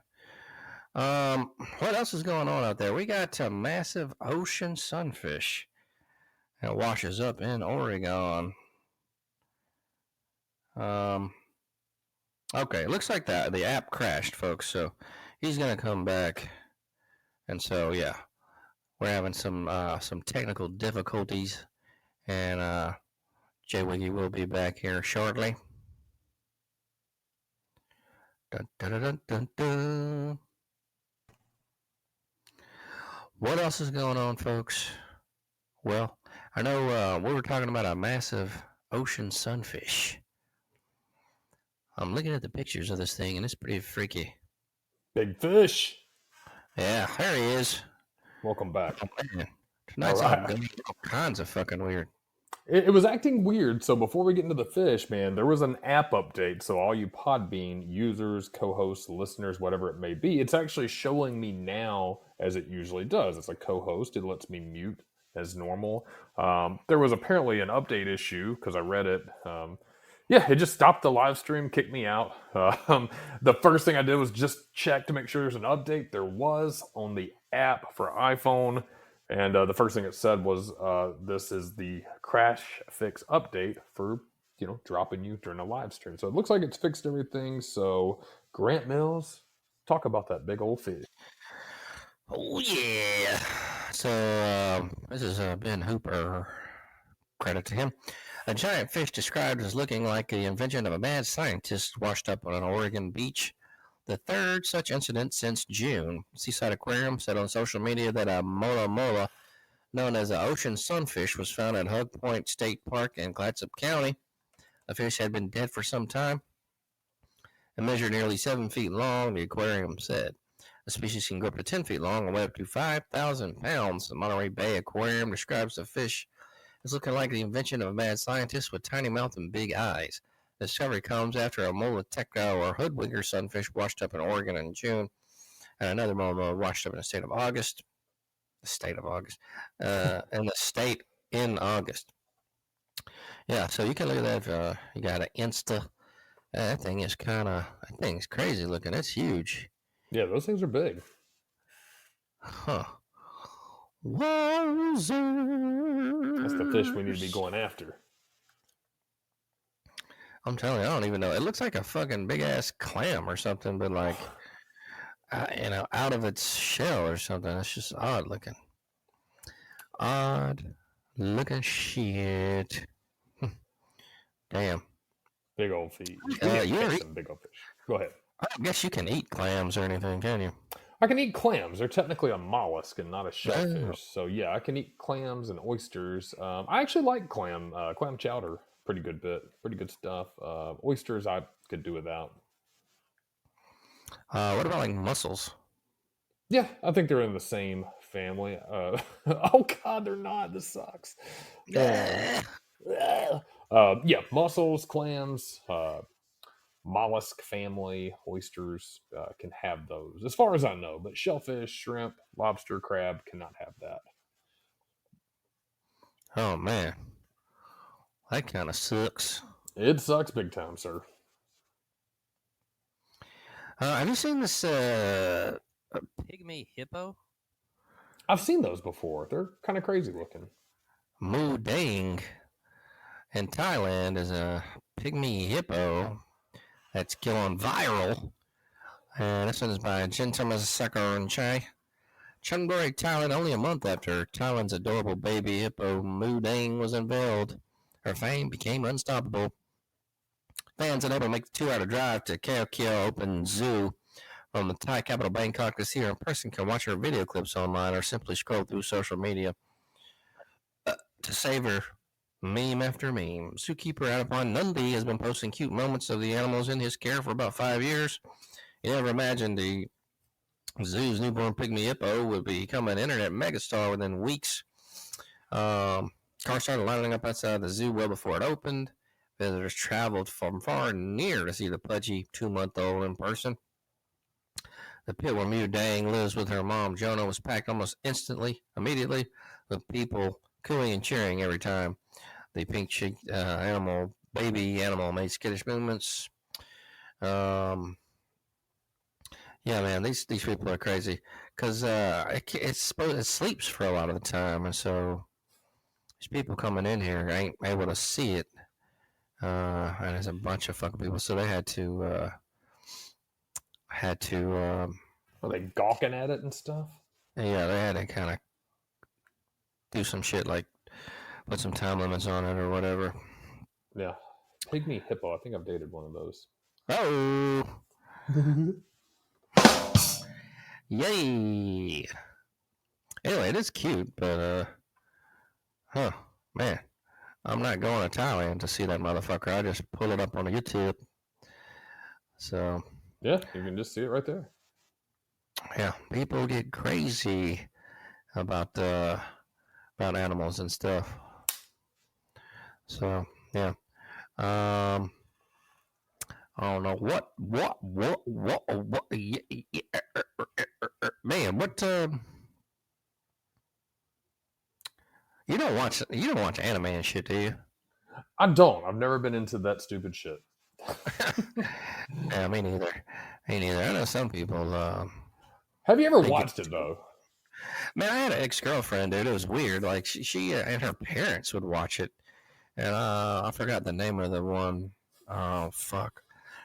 what else is going on out there? We got a massive ocean sunfish that washes up in Oregon. Okay, it looks like the app crashed, folks. So he's gonna come back, and so yeah, we're having some technical difficulties, and Jay Wiggy will be back here shortly. Dun, dun, dun, dun, dun. What else is going on, folks? Well, I know we were talking about a massive ocean sunfish. I'm looking at the pictures of this thing, and it's pretty freaky. Big fish. Yeah, there he is. Welcome back. Oh, man. Tonight's all kinds of fucking weird. It was acting weird. So before we get into the fish, man, there was an app update. So all you Podbean users, co-hosts, listeners, whatever it may be, it's actually showing me now as it usually does. It's a co-host. It lets me mute as normal. There was apparently an update issue because I read it. Yeah, it just stopped the live stream, kicked me out. The first thing I did was just check to make sure there's an update. There was on the app for iPhone. And the first thing it said was, this is the crash fix update for, dropping you during a live stream. So it looks like it's fixed everything. So Grant Mills, talk about that big old fish. Oh, yeah. So this is Ben Hooper. Credit to him. A giant fish described as looking like the invention of a mad scientist washed up on an Oregon beach. The third such incident since June. Seaside Aquarium said on social media that a mola mola, known as an ocean sunfish, was found at Hug Point State Park in Clatsop County. The fish had been dead for some time and measured nearly 7 feet long, the aquarium said. The species can grow up to 10 feet long and weigh up to 5,000 pounds. The Monterey Bay Aquarium describes the fish as looking like the invention of a mad scientist with tiny mouth and big eyes. The discovery comes after a moloteka or hoodwinker sunfish washed up in Oregon in June, and another mola washed up in the state of August. In August. Yeah, so you can look at that. You got an Insta. That thing's crazy looking. It's huge. Yeah, those things are big. Huh. Wowzers. That's the fish we need to be going after. I'm telling you, I don't even know. It looks like a fucking big ass clam or something, but like, out of its shell or something. It's just odd looking. Odd looking shit. Damn. Big old feet. Some big old fish. Go ahead. I guess you can eat clams or anything, can you? I can eat clams. They're technically a mollusk and not a shellfish. So yeah, I can eat clams and oysters. I actually like clam chowder. Pretty good stuff. Oysters I could do without. What about like mussels? Yeah, I think they're in the same family. Oh God, they're not. This sucks. Yeah, mussels, clams, mollusk family, oysters can have those, as far as I know. But shellfish, shrimp, lobster, crab cannot have that. Oh man, that kind of sucks. It sucks big time, sir. Have you seen this pygmy hippo? I've seen those before. They're kind of crazy looking. Mu Dang in Thailand is a pygmy hippo that's going viral. And this one is by Gentleman Sucker and Chai. Chonburi, Thailand, only a month after Thailand's adorable baby hippo Mu Dang was unveiled. Her fame became unstoppable. Fans unable to make the 2-hour drive to Khao Keo Open Zoo from the Thai capital Bangkok to see her in person can watch her video clips online or simply scroll through social media to savor meme after meme. Zookeeper Adapon Nundy has been posting cute moments of the animals in his care for about 5 years. You never imagined the zoo's newborn pygmy hippo would become an internet megastar within weeks. Cars started lining up outside the zoo well before it opened. Visitors traveled from far and near to see the pudgy 2-month-old in person. The pit where Mu Dang lives with her mom, Jonah, was packed almost immediately, with people cooing and cheering every time the pink-cheeked baby animal made skittish movements. Yeah, man, these people are crazy because it sleeps for a lot of the time, and so these people coming in here ain't able to see it. And there's a bunch of fucking people, so they had to. Are they gawking at it and stuff? Yeah, they had to kind of do some shit like put some time limits on it or whatever. Yeah, pygmy hippo. I think I've dated one of those. Oh, yay! Anyway, it is cute, but man. I'm not going to Thailand to see that motherfucker. I just pull it up on YouTube. So yeah, you can just see it right there. Yeah, people get crazy about animals and stuff. So yeah, I don't know what man, what you don't watch anime and shit, do you? I don't. I've never been into that stupid shit. Yeah, me neither. I know some people. Have you ever watched it though? Man, I had an ex-girlfriend, dude. It was weird. Like she and her parents would watch it, and I forgot the name of the one. Oh fuck!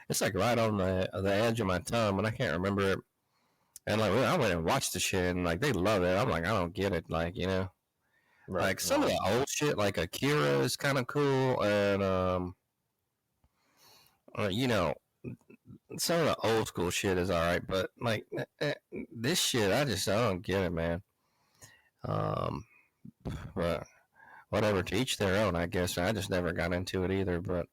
It's like right on the edge of my tongue, but I can't remember it. And like I went and watched the shit, and like they love it. I'm like, I don't get it. Like Right. like some of the old shit, like Akira is kind of cool, and you know, some of the old school shit is all right, but like this shit, I don't get it, man. But whatever, to each their own, I guess. I just never got into it either, but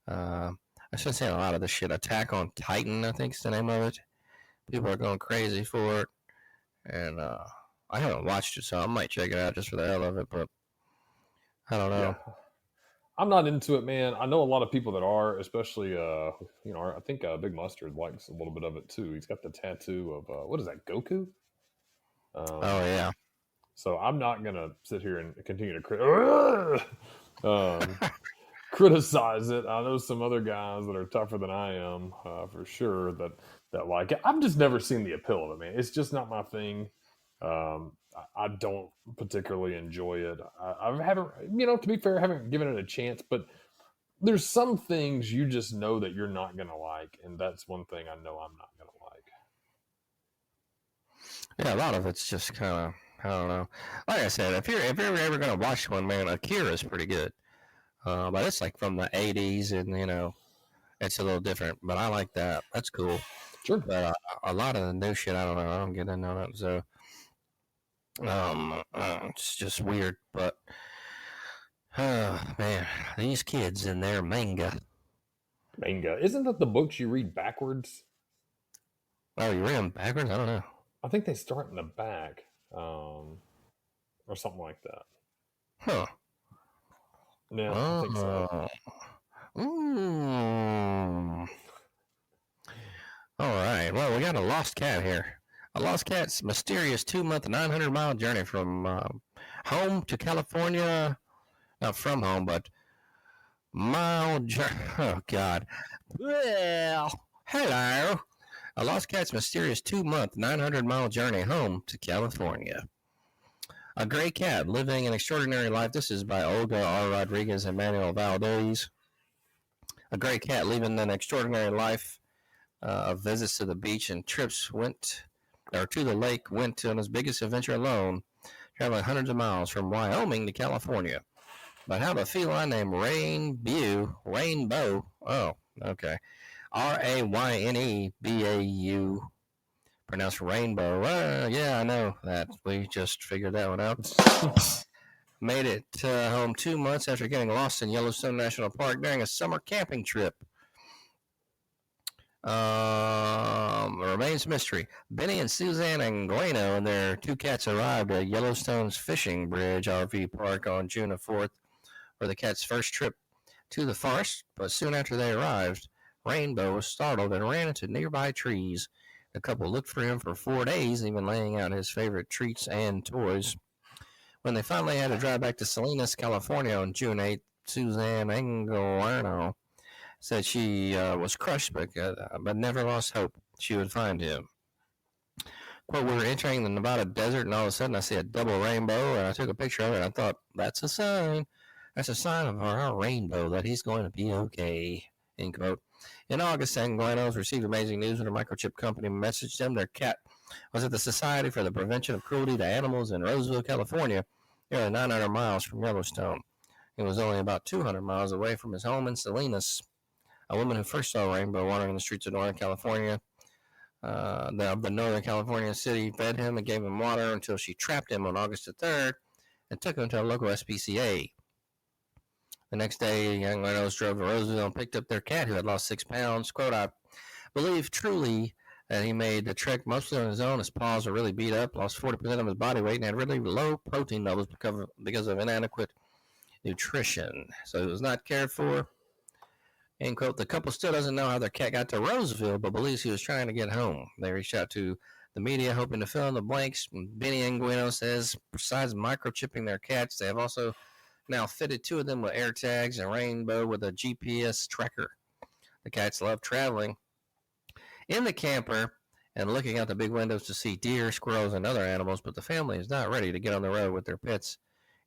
I've been seeing a lot of this shit. Attack on Titan, I think is the name of it. People are going crazy for it, and I haven't watched it, so I might check it out just for the hell of it, but I don't know. Yeah. I'm not into it, man. I know a lot of people that are, especially, I think Big Mustard likes a little bit of it too. He's got the tattoo of, what is that, Goku? Oh, yeah. So I'm not going to sit here and continue to criticize it. I know some other guys that are tougher than I am, for sure, that like it. I've just never seen the appeal of it, man. It's just not my thing. I don't particularly enjoy it. I haven't, to be fair, I haven't given it a chance, but there's some things you just know that you're not going to like. And that's one thing I know I'm not going to like. Yeah, a lot of it's just kind of, I don't know. Like I said, if you're ever going to watch one, man, Akira is pretty good. But it's like from the 80s, and, it's a little different. But I like that. That's cool. Sure. But a lot of the new shit, I don't know. I don't get into that. So, it's just weird. But, man, these kids and their manga. Manga. Isn't that the books you read backwards? Oh, you read them backwards? I don't know. I think they start in the back, or something like that. Huh. Yeah, I think so. All right. Well, we got a lost cat here. A lost cat's mysterious 2-month, 900-mile journey from home to California. Not from home, but mile journey. Oh, God. Well, hello. A lost cat's mysterious 2-month, 900-mile journey home to California. A gray cat living an extraordinary life. This is by Olga R. Rodriguez and Manuel Valdez. A gray cat living an extraordinary life of visits to the beach and trips to the lake, went on his biggest adventure alone, traveling hundreds of miles from Wyoming to California. But how the feline named Rainbow, oh, okay, Raynebau, pronounced Rainbow. Yeah, I know that. We just figured that one out. Made it home 2 months after getting lost in Yellowstone National Park during a summer camping trip. Remains mystery. Benny and Suzanne Angueno and their 2 cats arrived at Yellowstone's Fishing Bridge RV Park on June 4th for the cat's first trip to the forest, but soon after they arrived, Rainbow was startled and ran into nearby trees. The couple looked for him for 4 days, even laying out his favorite treats and toys. When they finally had to drive back to Salinas, California on June 8th, Suzanne Angueno said she was crushed but never lost hope she would find him. Quote, we were entering the Nevada desert, and all of a sudden I see a double rainbow, and I took a picture of it, and I thought, that's a sign. That's a sign of our rainbow that he's going to be okay, end quote. In August, Anguenos received amazing news when a microchip company messaged them their cat was at the Society for the Prevention of Cruelty to Animals in Roseville, California, nearly 900 miles from Yellowstone. It was only about 200 miles away from his home in Salinas. A woman who first saw Rainbow wandering the streets of Northern California, the Northern California city, fed him and gave him water until she trapped him on August the 3rd and took him to a local SPCA. The next day, young Reynolds drove to Roseville and picked up their cat who had lost 6 pounds. Quote, I believe truly that he made the trek mostly on his own. His paws were really beat up, lost 40% of his body weight, and had really low protein levels because of inadequate nutrition. So he was not cared for. End quote. The couple still doesn't know how their cat got to Roseville, but believes he was trying to get home. They reached out to the media hoping to fill in the blanks. Benny Angueno says, besides microchipping their cats, they have also now fitted 2 of them with air tags and Rainbow with a GPS tracker. The cats love traveling in the camper and looking out the big windows to see deer, squirrels, and other animals, but the family is not ready to get on the road with their pets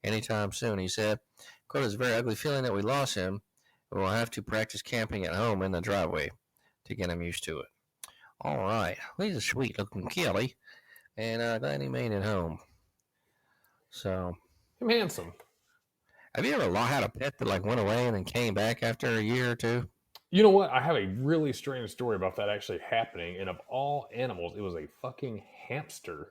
anytime soon, he said. Quote, it's a very ugly feeling that we lost him. We will have to practice camping at home in the driveway to get him used to it. All right. He's a sweet looking Kelly, and glad he made it home. So, I'm handsome. have you ever had a pet that like went away and then came back after a year or two? You know what? I have a really strange story about that actually happening. And of all animals, it was a fucking hamster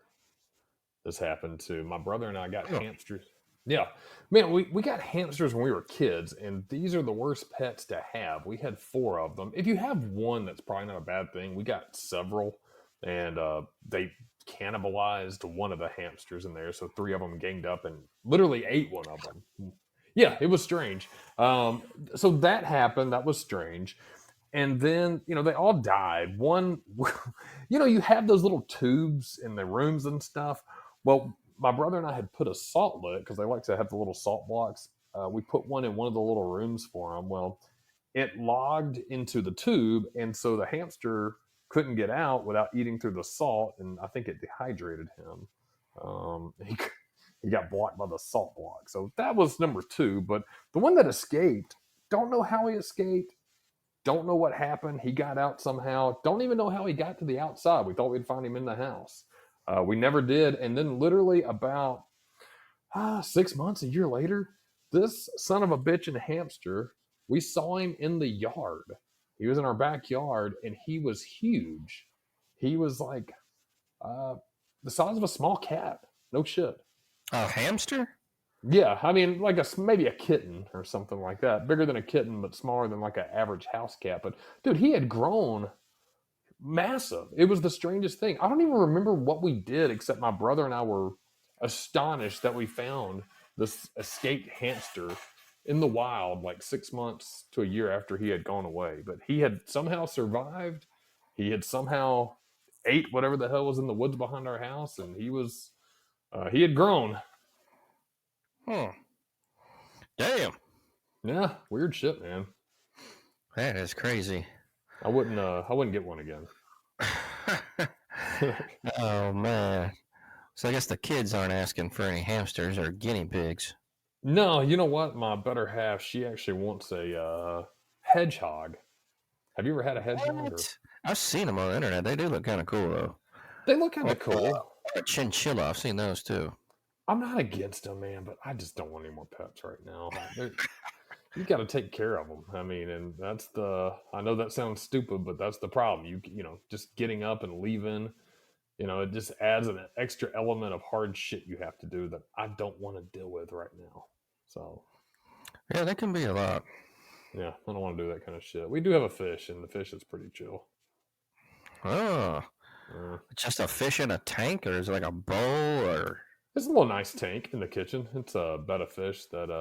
this happened to. My brother and I got Oh. hamsters. Yeah. Man, we got hamsters when we were kids, and these are the worst pets to have. We had 4 of them. If you have one, that's probably not a bad thing. We got several, and they cannibalized one of the hamsters in there. So 3 of them ganged up and literally ate one of them. Yeah, it was strange. So that happened. That was strange. And then, they all died. One, you have those little tubes in the rooms and stuff. Well, my brother and I had put a salt lick because they like to have the little salt blocks. We put one in one of the little rooms for them. Well, it logged into the tube, and so the hamster couldn't get out without eating through the salt, and I think it dehydrated him. He got blocked by the salt block. So that was number 2. But the one that escaped, don't know how he escaped. Don't know what happened. He got out somehow. Don't even know how he got to the outside. We thought we'd find him in the house. We never did. And then literally about 6 months, a year later, this son of a bitch and hamster, we saw him in the yard. He was in our backyard, and he was huge. He was like the size of a small cat. No shit. A hamster? Yeah, I mean, like maybe a kitten or something like that. Bigger than a kitten, but smaller than like an average house cat. But dude, he had grown massive. It was the strangest thing. I don't even remember what we did, except my brother and I were astonished that we found this escaped hamster in the wild like 6 months to a year after he had gone away. But he had somehow survived. He had somehow ate whatever the hell was in the woods behind our house, and he had grown. Damn. Yeah, weird shit, man. That is crazy. I wouldn't get one again. Oh man. So I guess the kids aren't asking for any hamsters or guinea pigs. No, you know what? My better half, she actually wants a hedgehog. Have you ever had a hedgehog? Or... I've seen them on the internet. They do look kind of cool though. They look kind of cool. A chinchilla. I've seen those too. I'm not against them, man, but I just don't want any more pets right now. You got to take care of them. I mean, and I know that sounds stupid, but that's the problem. Just getting up and leaving, it just adds an extra element of hard shit you have to do that I don't want to deal with right now. So, yeah, that can be a lot. Yeah, I don't want to do that kind of shit. We do have a fish, and the fish is pretty chill. Oh, just a fish in a tank, or is it like a bowl, or? It's a little nice tank in the kitchen. It's a bed of fish that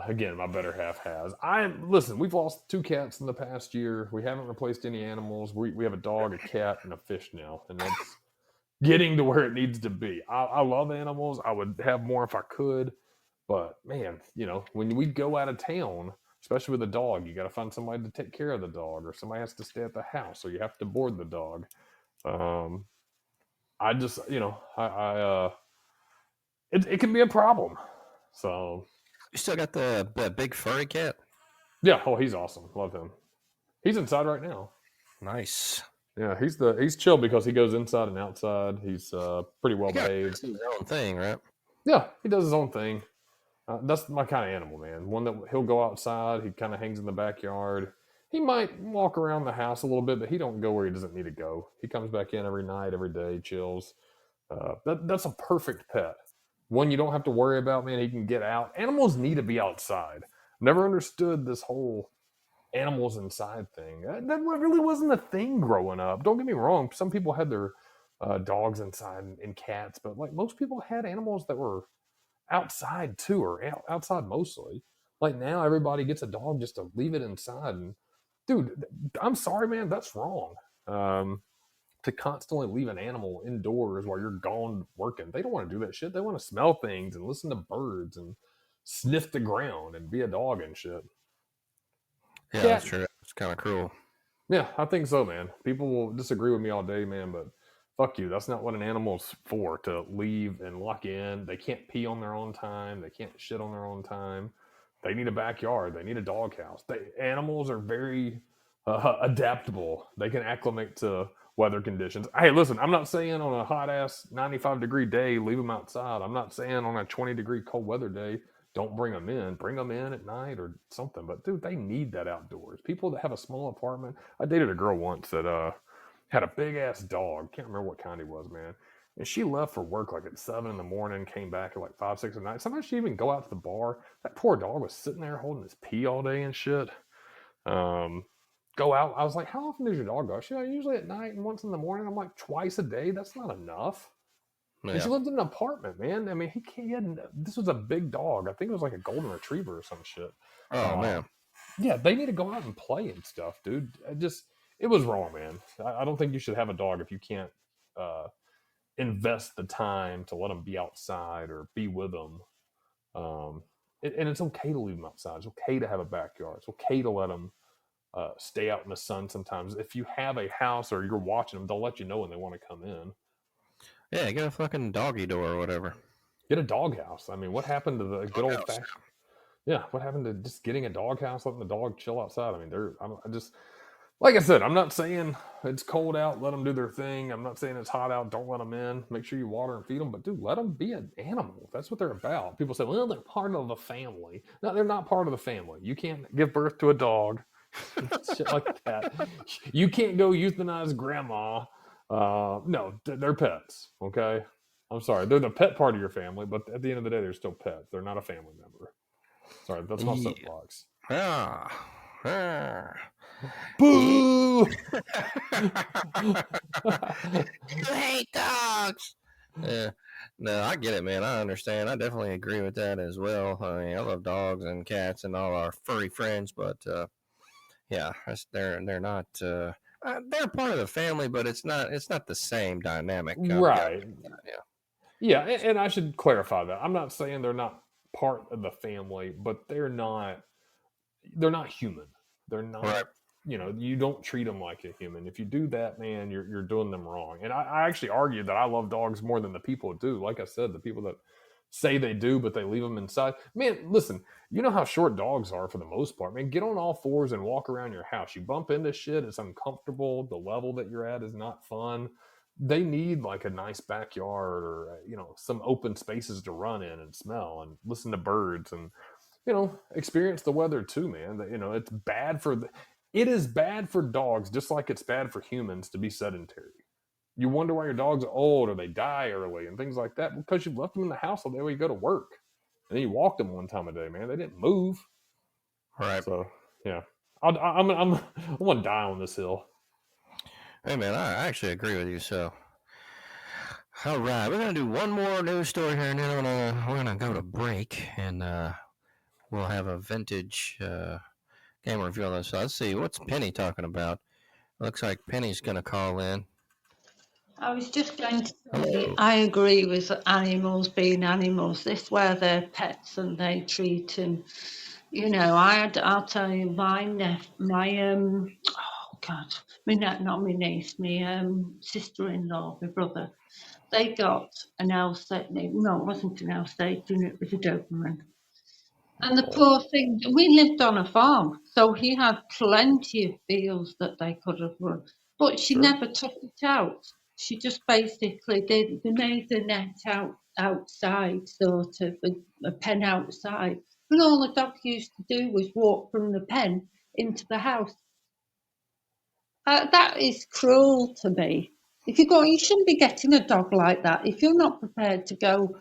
again my better half has. Listen, we've lost 2 cats in the past year. We haven't replaced any animals. We have a dog, a cat, and a fish now, and that's getting to where it needs to be. I love animals. I would have more if I could, but man, when we go out of town, especially with a dog, you got to find somebody to take care of the dog, or somebody has to stay at the house, or you have to board the dog. I just, it can be a problem. So you still got the big furry cat? Yeah. Oh, he's awesome. Love him. He's inside right now. Nice. Yeah, he's chill because he goes inside and outside. He's pretty well behaved. His own thing, right? Yeah, he does his own thing. That's my kind of animal, man. One that he'll go outside. He kind of hangs in the backyard. He might walk around the house a little bit, but he don't go where he doesn't need to go. He comes back in every night, every day, chills. That's a perfect pet. One you don't have to worry about, man. He can get out. Animals need to be outside. Never understood this whole animals inside thing. That really wasn't a thing growing up. Don't get me wrong. Some people had their dogs inside and cats, but like most people had animals that were outside too, or outside mostly. Like now everybody gets a dog just to leave it inside. And dude, I'm sorry, man, that's wrong. To constantly leave an animal indoors while you're gone working. They don't want to do that shit. They want to smell things and listen to birds and sniff the ground and be a dog and shit. Yeah, that's true. It's kind of cruel. Yeah, I think so, man. People will disagree with me all day, man, but fuck you. That's not what an animal's for, to leave and lock in. They can't pee on their own time. They can't shit on their own time. They need a backyard. They need a doghouse. Animals are very adaptable. They can acclimate to weather conditions. Hey, listen, I'm not saying on a hot ass 95-degree day, leave them outside. I'm not saying on a 20-degree cold weather day, don't bring them in. Bring them in at night or something. But dude, they need that outdoors. People that have a small apartment. I dated a girl once that had a big ass dog. Can't remember what kind he was, man. And she left for work like at 7 in the morning, came back at like 5, 6 at night. Sometimes she'd even go out to the bar. That poor dog was sitting there holding his pee all day and shit. Go out. I was like, how often does your dog go? She's like, usually at night and once in the morning. I'm like, twice a day? That's not enough. And she lived in an apartment, man. I mean, this was a big dog. I think it was like a golden retriever or some shit. Oh, man. Yeah, they need to go out and play and stuff, dude. It was wrong, man. I don't think you should have a dog if you can't invest the time to let them be outside or be with them. And it's okay to leave them outside. It's okay to have a backyard. It's okay to let them stay out in the sun sometimes. If you have a house or you're watching them, they'll let you know when they want to come in. Yeah, get a fucking doggy door or whatever. Get a doghouse. I mean, what happened to the good old fashioned? Yeah, what happened to just getting a doghouse, letting the dog chill outside? I mean, like I said, I'm not saying it's cold out, let them do their thing. I'm not saying it's hot out, don't let them in. Make sure you water and feed them. But dude, let them be an animal. That's what they're about. People say, well, they're part of the family. No, they're not part of the family. You can't give birth to a dog. Shit like that. You can't go euthanize grandma. No, they're pets. Okay, I'm sorry, they're the pet part of your family, but at the end of the day, they're still pets. They're not a family member. Sorry, that's my soapbox. Boo! You hate dogs. Yeah, no, I get it, man. I understand. I definitely agree with that as well. I mean, I love dogs and cats and all our furry friends, but yeah, they're not. They're part of the family, but it's not the same dynamic. Right. Yeah, and I should clarify that. I'm not saying they're not part of the family, but they're not human. They're not. Right. You don't treat them like a human. If you do that, man, you're doing them wrong. And I actually argue that I love dogs more than the people do. Like I said, the people that say they do, but they leave them inside. Man, listen, you know how short dogs are for the most part. Man, get on all fours and walk around your house. You bump into shit, it's uncomfortable. The level that you're at is not fun. They need like a nice backyard or some open spaces to run in and smell and listen to birds and experience the weather too, man. It's bad it is bad for dogs just like it's bad for humans to be sedentary. You wonder why your dogs are old or they die early and things like that because you've left them in the house all day while you go to work. And then you walked them one time a day, man. They didn't move. Right. So, yeah. I'm going to die on this hill. Hey, man, I actually agree with you. So, all right. We're going to do one more news story here, and then we're going to go to break, and we'll have a vintage game review on this. So let's see. What's Penny talking about? Looks like Penny's going to call in. I was just going to say, I agree with animals being animals. This where they're pets and they treat them. I'll tell you, my sister-in-law, my brother, they got an L-state. No, it wasn't an L-state, it was a Doberman. And the poor thing, we lived on a farm, so he had plenty of fields that they could have run, but she never took it out. She just basically they made the net outside, sort of a pen outside. And all the dog used to do was walk from the pen into the house. That is cruel to me. You shouldn't be getting a dog like that. If you're not prepared to go,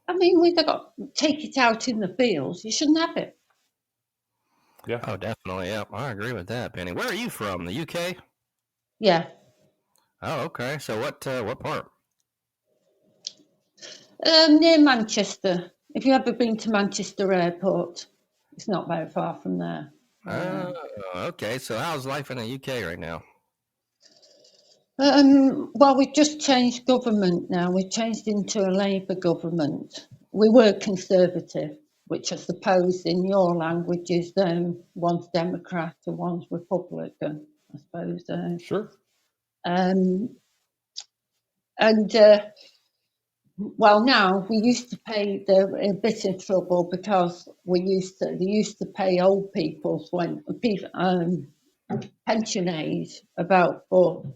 we've got to take it out in the fields. You shouldn't have it. Yeah. Oh, definitely. Yeah, I agree with that, Penny. Where are you from? The UK? Yeah. Oh, okay. So what part? Near Manchester. If you've ever been to Manchester Airport, it's not very far from there. Okay. So how's life in the UK right now? Well, we've just changed government now. We've changed into a Labour government. We were Conservative, which I suppose in your language is one's Democrat and one's Republican, I suppose. Sure. Well, now we used to pay. They're a bit in trouble because they used to pay old people's when people pension age about for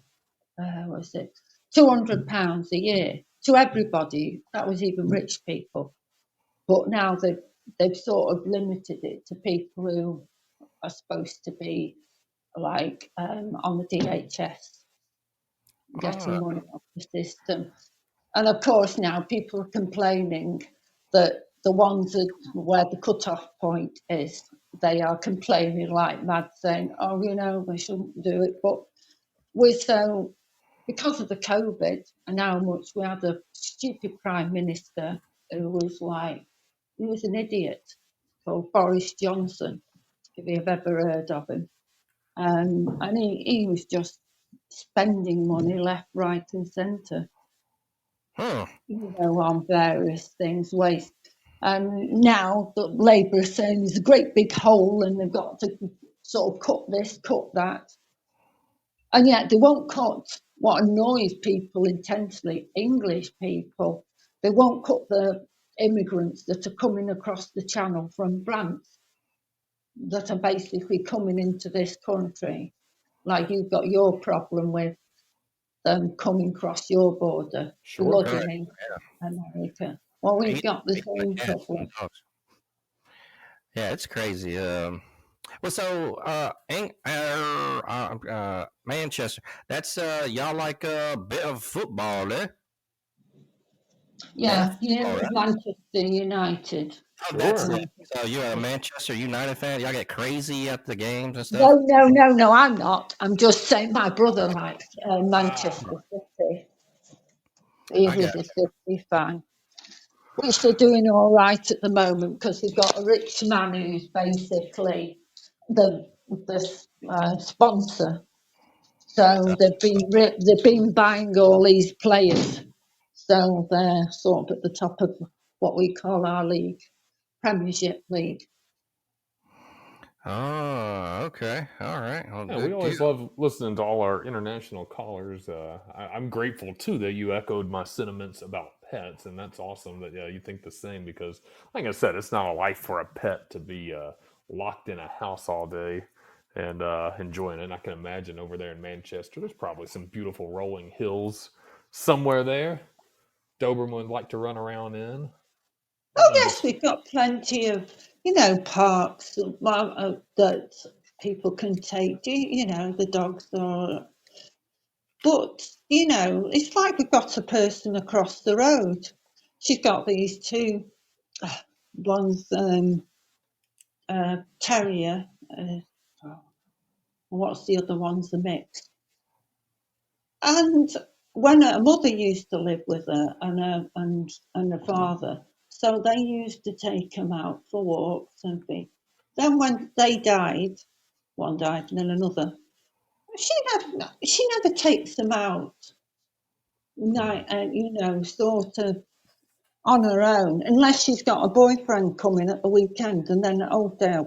what's it, £200 a year to everybody. That was even rich people. But now they've sort of limited it to people who are supposed to be like on the DHS, getting money off the system. And of course now people are complaining that the ones that where the cut-off point is, they are complaining like mad, saying, oh, we shouldn't do it. But we're so, because of the COVID and how much we had a stupid Prime Minister who was like, he was an idiot, called Boris Johnson, if you've ever heard of him. And he was just spending money left, right and centre, on various things, waste. And now the Labour are saying there's a great big hole and they've got to sort of cut this, cut that. And yet they won't cut what annoys people intensely, English people. They won't cut the immigrants that are coming across the channel from France, that are basically coming into this country. Like you've got your problem with them coming across your border, flooding in America. Well, we've got the same problem. Yeah, it's crazy. Well, so Manchester. That's y'all like a bit of football, eh? Yeah, All right. Manchester United. Oh, that's it. So you're a Manchester United fan? Y'all get crazy at the games and stuff? No, I'm not. I'm just saying my brother likes Manchester City. He's a City fan. Which they're doing all right at the moment because they've got a rich man who's basically the sponsor. So they've been buying all these players. So they're sort of at the top of what we call our league, Premiership League. Oh, okay. All right. Well, Yeah, we always love listening to all our international callers. I'm grateful too that you echoed my sentiments about pets, and that's awesome that you think the same because, like I said, it's not a life for a pet to be locked in a house all day and enjoying it. And I can imagine over there in Manchester, there's probably some beautiful rolling hills somewhere there. Doberman would like to run around in. Oh yes, we've got plenty of parks that people can take. The dogs are. But, it's like we've got a person across the road. She's got these two, one's terrier, what's the other one's a mix. And when her mother used to live with her and her father, so they used to take them out for walks and things. Then when they died, one died and then another, she never takes them out. Sort of on her own, unless she's got a boyfriend coming at the weekend, and then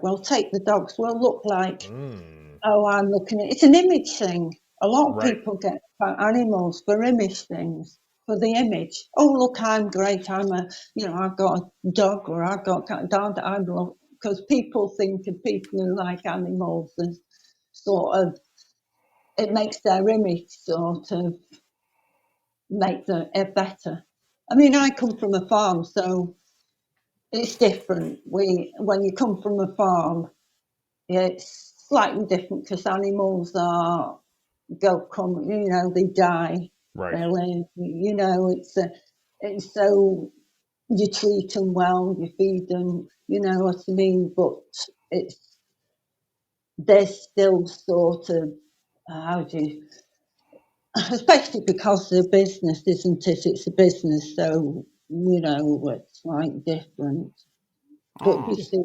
we'll take the dogs. We'll look like, I'm looking at it's an image thing. A lot of people get animals for image things, for the image. Oh, look, I'm great. I've got a dog, or I've got a dog that I love, because people think of people who like animals as sort of, it makes their image sort of make it better. I mean, I come from a farm, so it's different. When you come from a farm, it's slightly different because animals they die, they live. It's so you treat them well, you feed them. You know what I mean? But they're still sort of especially because the business, isn't it? It's a business, so it's like different. But you see,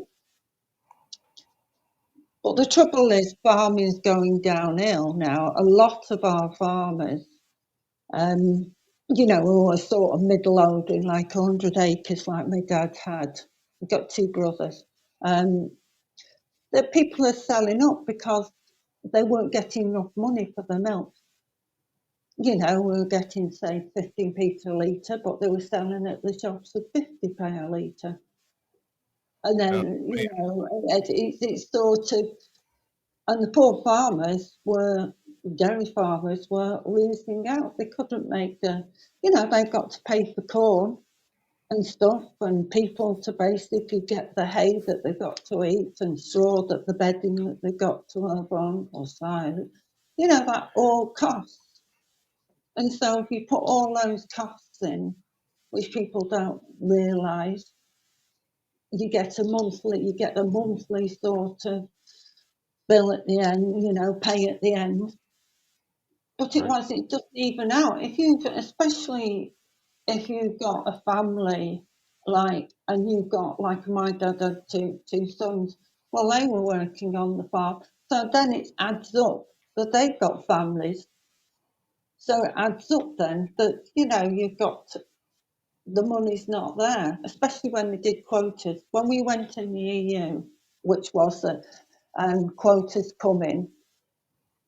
but the trouble is, farming is going downhill now. A lot of our farmers, who are sort of middle-aged, like 100 acres, like my dad had. We've got two brothers. The people are selling up because they weren't getting enough money for the milk. We were getting, say, 15p per litre, but they were selling at the shops for 50p a litre. And then, it's sort of, And the poor dairy farmers were losing out. They couldn't make they've got to pay for corn and stuff, and people to basically get the hay that they've got to eat, and straw that the bedding that they've got to have on or silage. That all costs. And so if you put all those costs in, which people don't realise, you get a monthly sort of bill at the end, pay at the end. But it doesn't even out. Especially if you've got a family, and you've got, like my dad had two sons, well, they were working on the farm. So then it adds up that they've got families. So it adds up then that, you've got, the money's not there, especially when they did quotas. When we went in the EU, which was that quotas come in,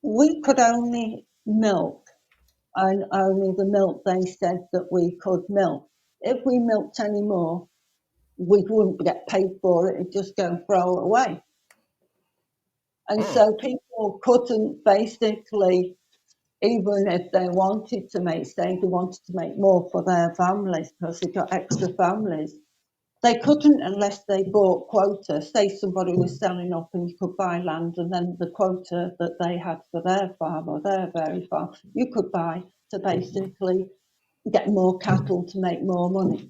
we could only milk, and only the milk they said that we could milk. If we milked any more, we wouldn't get paid for it, it'd just go and throw it away. And so people couldn't basically, even if they wanted to make more for their families because they got extra families, they couldn't unless they bought quota. Say somebody was selling up and you could buy land, and then the quota that they had for their farm or their dairy farm, you could buy to basically get more cattle to make more money.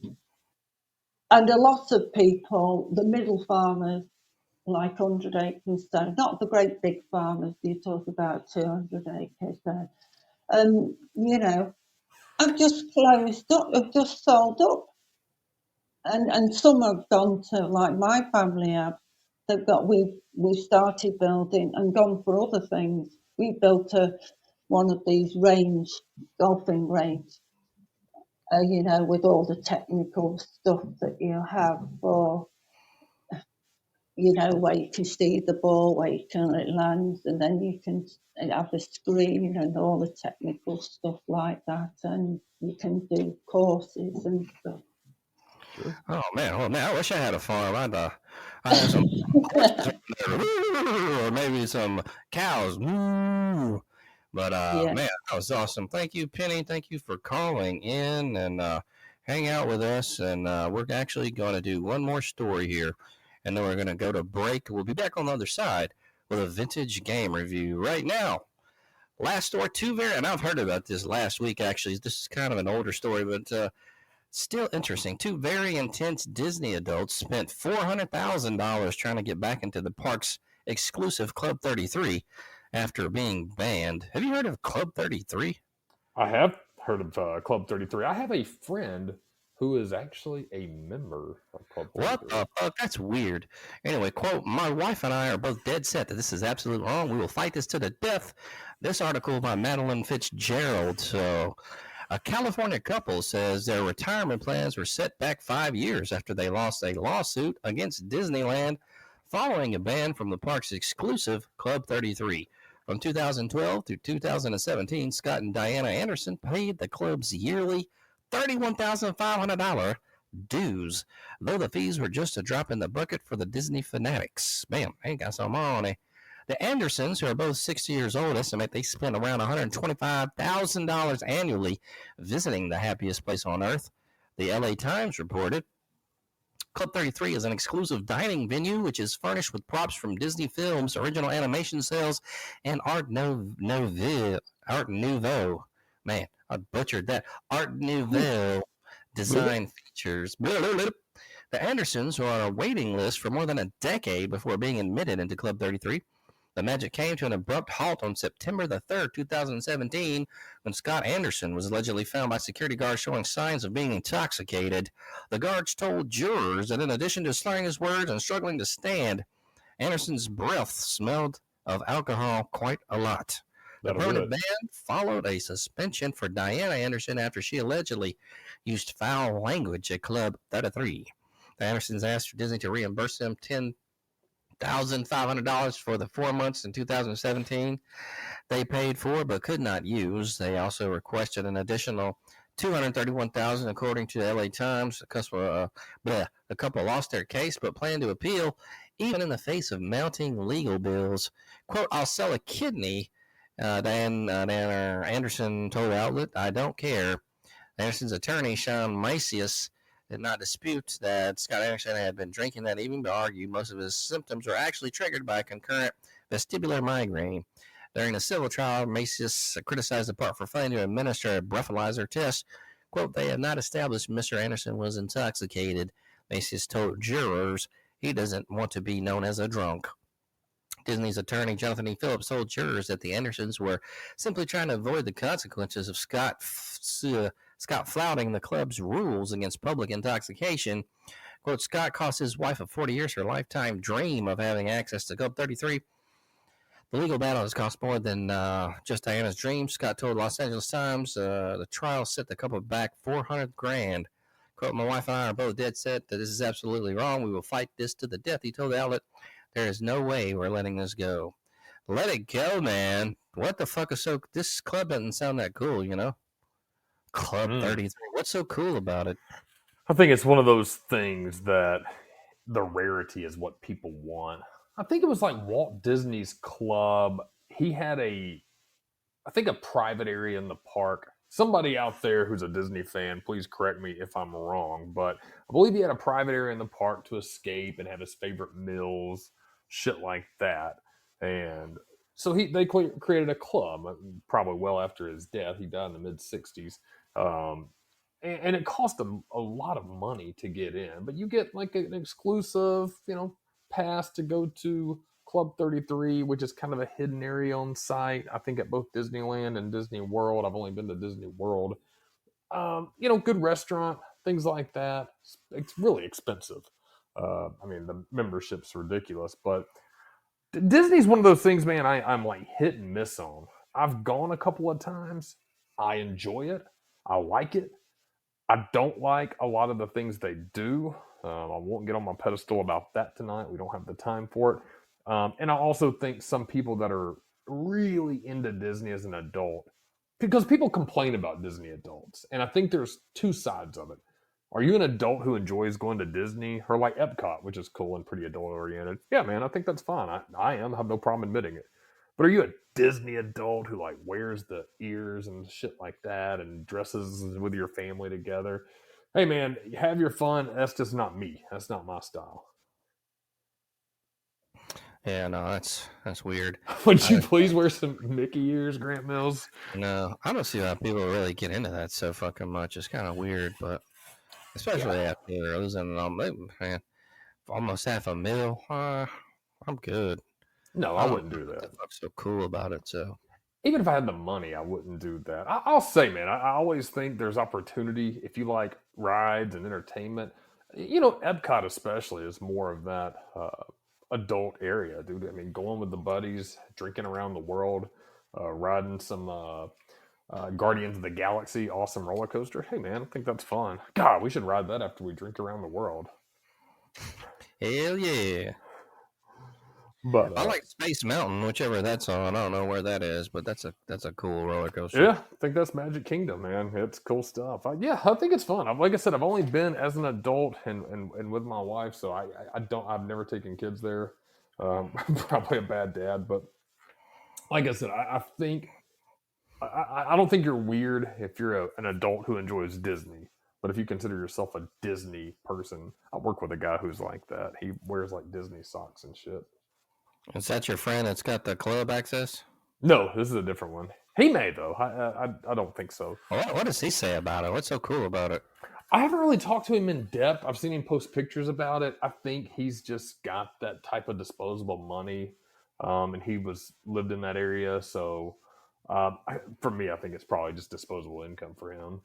And a lot of people, the middle farmers, like 100 acres, so not the great big farmers, you talk about 200 acres there, have just closed up, have just sold up. And some have gone to, like my family have, we've started building and gone for other things. We built one of these golfing range, with all the technical stuff that you have for, where you can see the ball, where you can it lands, and then you can have a screen and all the technical stuff like that, and you can do courses and stuff. Oh man, I wish I had a farm. I had some horses or maybe some cows. But man, that was awesome. Thank you, Penny. Thank you for calling in and hang out with us. And we're actually going to do one more story here, and then we're going to go to break. We'll be back on the other side with a vintage game review right now. Last story, and I've heard about this last week. Actually, this is kind of an older story, but still interesting. Two very intense Disney adults spent $400,000 trying to get back into the park's exclusive Club 33 after being banned. Have you heard of Club 33? I have heard of Club 33. I have a friend who is actually a member of Club 33. What the fuck? That's weird. Anyway, quote, my wife and I are both dead set that this is absolutely wrong. We will fight this to the death. This article by Madeline Fitzgerald. So a California couple says their retirement plans were set back 5 years after they lost a lawsuit against Disneyland following a ban from the park's exclusive Club 33. From 2012 through 2017, Scott and Diana Anderson paid the club's yearly $31,500 dues, though the fees were just a drop in the bucket for the Disney fanatics. Man, ain't got some money. The Andersons, who are both 60 years old, estimate they spent around $125,000 annually visiting the happiest place on earth. The LA Times reported Club 33 is an exclusive dining venue which is furnished with props from Disney films, original animation sales, and Art Nouveau. Man, I butchered that. Art Nouveau design features. The Andersons were on a waiting list for more than a decade before being admitted into Club 33. The magic came to an abrupt halt on September the 3rd, 2017, when Scott Anderson was allegedly found by security guards showing signs of being intoxicated. The guards told jurors that in addition to slurring his words and struggling to stand, Anderson's breath smelled of alcohol quite a lot. The permanent ban followed a suspension for Diana Anderson after she allegedly used foul language at Club 33. The Andersons asked for Disney to reimburse them $10,500 for the 4 months in 2017 they paid for but could not use. They also requested an additional $231,000, according to the LA Times. A couple lost their case but plan to appeal, even in the face of mounting legal bills. Quote, I'll sell a kidney, Dan Anderson told Outlet. I don't care. Anderson's attorney, Sean Macias, did not dispute that Scott Anderson had been drinking that evening, but argued most of his symptoms were actually triggered by concurrent vestibular migraine. During the civil trial, Macias criticized the part for failing to administer a breathalyzer test. Quote, they have not established Mr. Anderson was intoxicated. Macias told jurors he doesn't want to be known as a drunk. Disney's attorney, Jonathan E. Phillips, told jurors that the Andersons were simply trying to avoid the consequences of Scott flouting the club's rules against public intoxication. Quote, Scott cost his wife of 40 years her lifetime dream of having access to Club 33. The legal battle has cost more than just Diana's dream. Scott told Los Angeles Times the trial set the couple back $400,000. Quote, my wife and I are both dead set that this is absolutely wrong. We will fight this to the death, he told the outlet. There is no way we're letting this go. Let it go, man. What the fuck is so... This club doesn't sound that cool, you know? Club 33. What's so cool about it? I think it's one of those things that the rarity is what people want. I think it was like Walt Disney's club. He had a private area in the park. Somebody out there who's a Disney fan, please correct me if I'm wrong, but I believe he had a private area in the park to escape and have his favorite meals, shit like that. And so they created a club, probably well after his death. He died in the mid-60s. And it cost them a lot of money to get in. But you get like an exclusive, pass to go to Club 33, which is kind of a hidden area on site. I think at both Disneyland and Disney World. I've only been to Disney World. Good restaurant, things like that. It's really expensive. The membership's ridiculous, but Disney's one of those things, man, I'm like hit and miss on. I've gone a couple of times. I enjoy it. I like it. I don't like a lot of the things they do. I won't get on my pedestal about that tonight. We don't have the time for it. And I also think some people that are really into Disney as an adult, because people complain about Disney adults, and I think there's two sides of it. Are you an adult who enjoys going to Disney, or like Epcot, which is cool and pretty adult-oriented? Yeah, man, I think that's fine. I have no problem admitting it. But are you a Disney adult who like wears the ears and shit like that and dresses with your family together? Hey, man, have your fun. That's just not me. That's not my style. Yeah, no, that's weird. Would you please wear some Mickey ears, Grant Mills? No, I don't see how people really get into that so fucking much. It's kind of weird, but especially after losing almost $500,000. I'm good. No, I wouldn't do that. What's so cool about it? So even if I had the money, I wouldn't do that. I'll say, man, I always think there's opportunity if you like rides and entertainment. Epcot especially is more of that adult area, dude. I mean, going with the buddies, drinking around the world, riding some Guardians of the Galaxy awesome roller coaster. Hey, man, I think that's fun. God, we should ride that after we drink around the world. Hell yeah. But I like Space Mountain, whichever that's on. I don't know where that is, but that's a cool roller coaster. Yeah, I think that's Magic Kingdom, man. It's cool stuff. I think it's fun. Like I said, I've only been as an adult and with my wife, so I've never taken kids there. Probably a bad dad, but like I said, I think I don't think you're weird if you're an adult who enjoys Disney. But if you consider yourself a Disney person, I work with a guy who's like that. He wears like Disney socks and shit. Is that your friend that's got the club access? No, this is a different one. He may, though. I don't think so. What does he say about it? What's so cool about it? I haven't really talked to him in depth. I've seen him post pictures about it. I think he's just got that type of disposable money, and he lived in that area. So for me, I think it's probably just disposable income for him.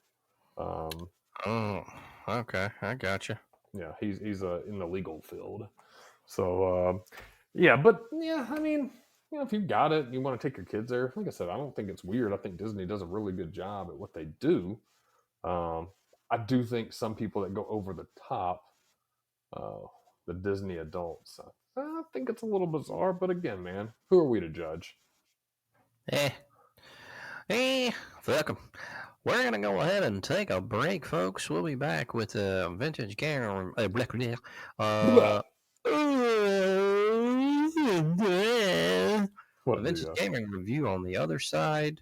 Oh, okay. I gotcha. Yeah, he's in the legal field. So... yeah, but I mean, if you've got it and you want to take your kids there, like I said, I don't think it's weird. I think Disney does a really good job at what they do. I do think some people that go over the top, the Disney adults, I think it's a little bizarre. But again, man, who are we to judge? Fuck 'em. We're going to go ahead and take a break, folks. We'll be back with a vintage game. What a a vintage video. gaming review on the other side.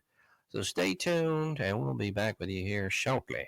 So stay tuned, and we'll be back with you here shortly.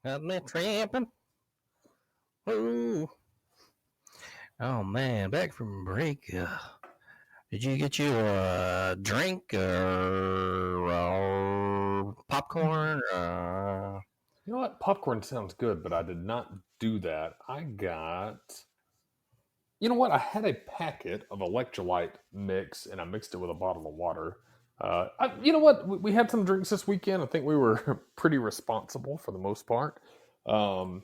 Got me tripping. Ooh. Oh man, back from break. Did you get you a drink or popcorn? You know what? Popcorn sounds good, but I did not do that. I got. You know what? I had a packet of electrolyte mix, and I mixed it with a bottle of water. You know what? We had some drinks this weekend. I think we were pretty responsible for the most part. On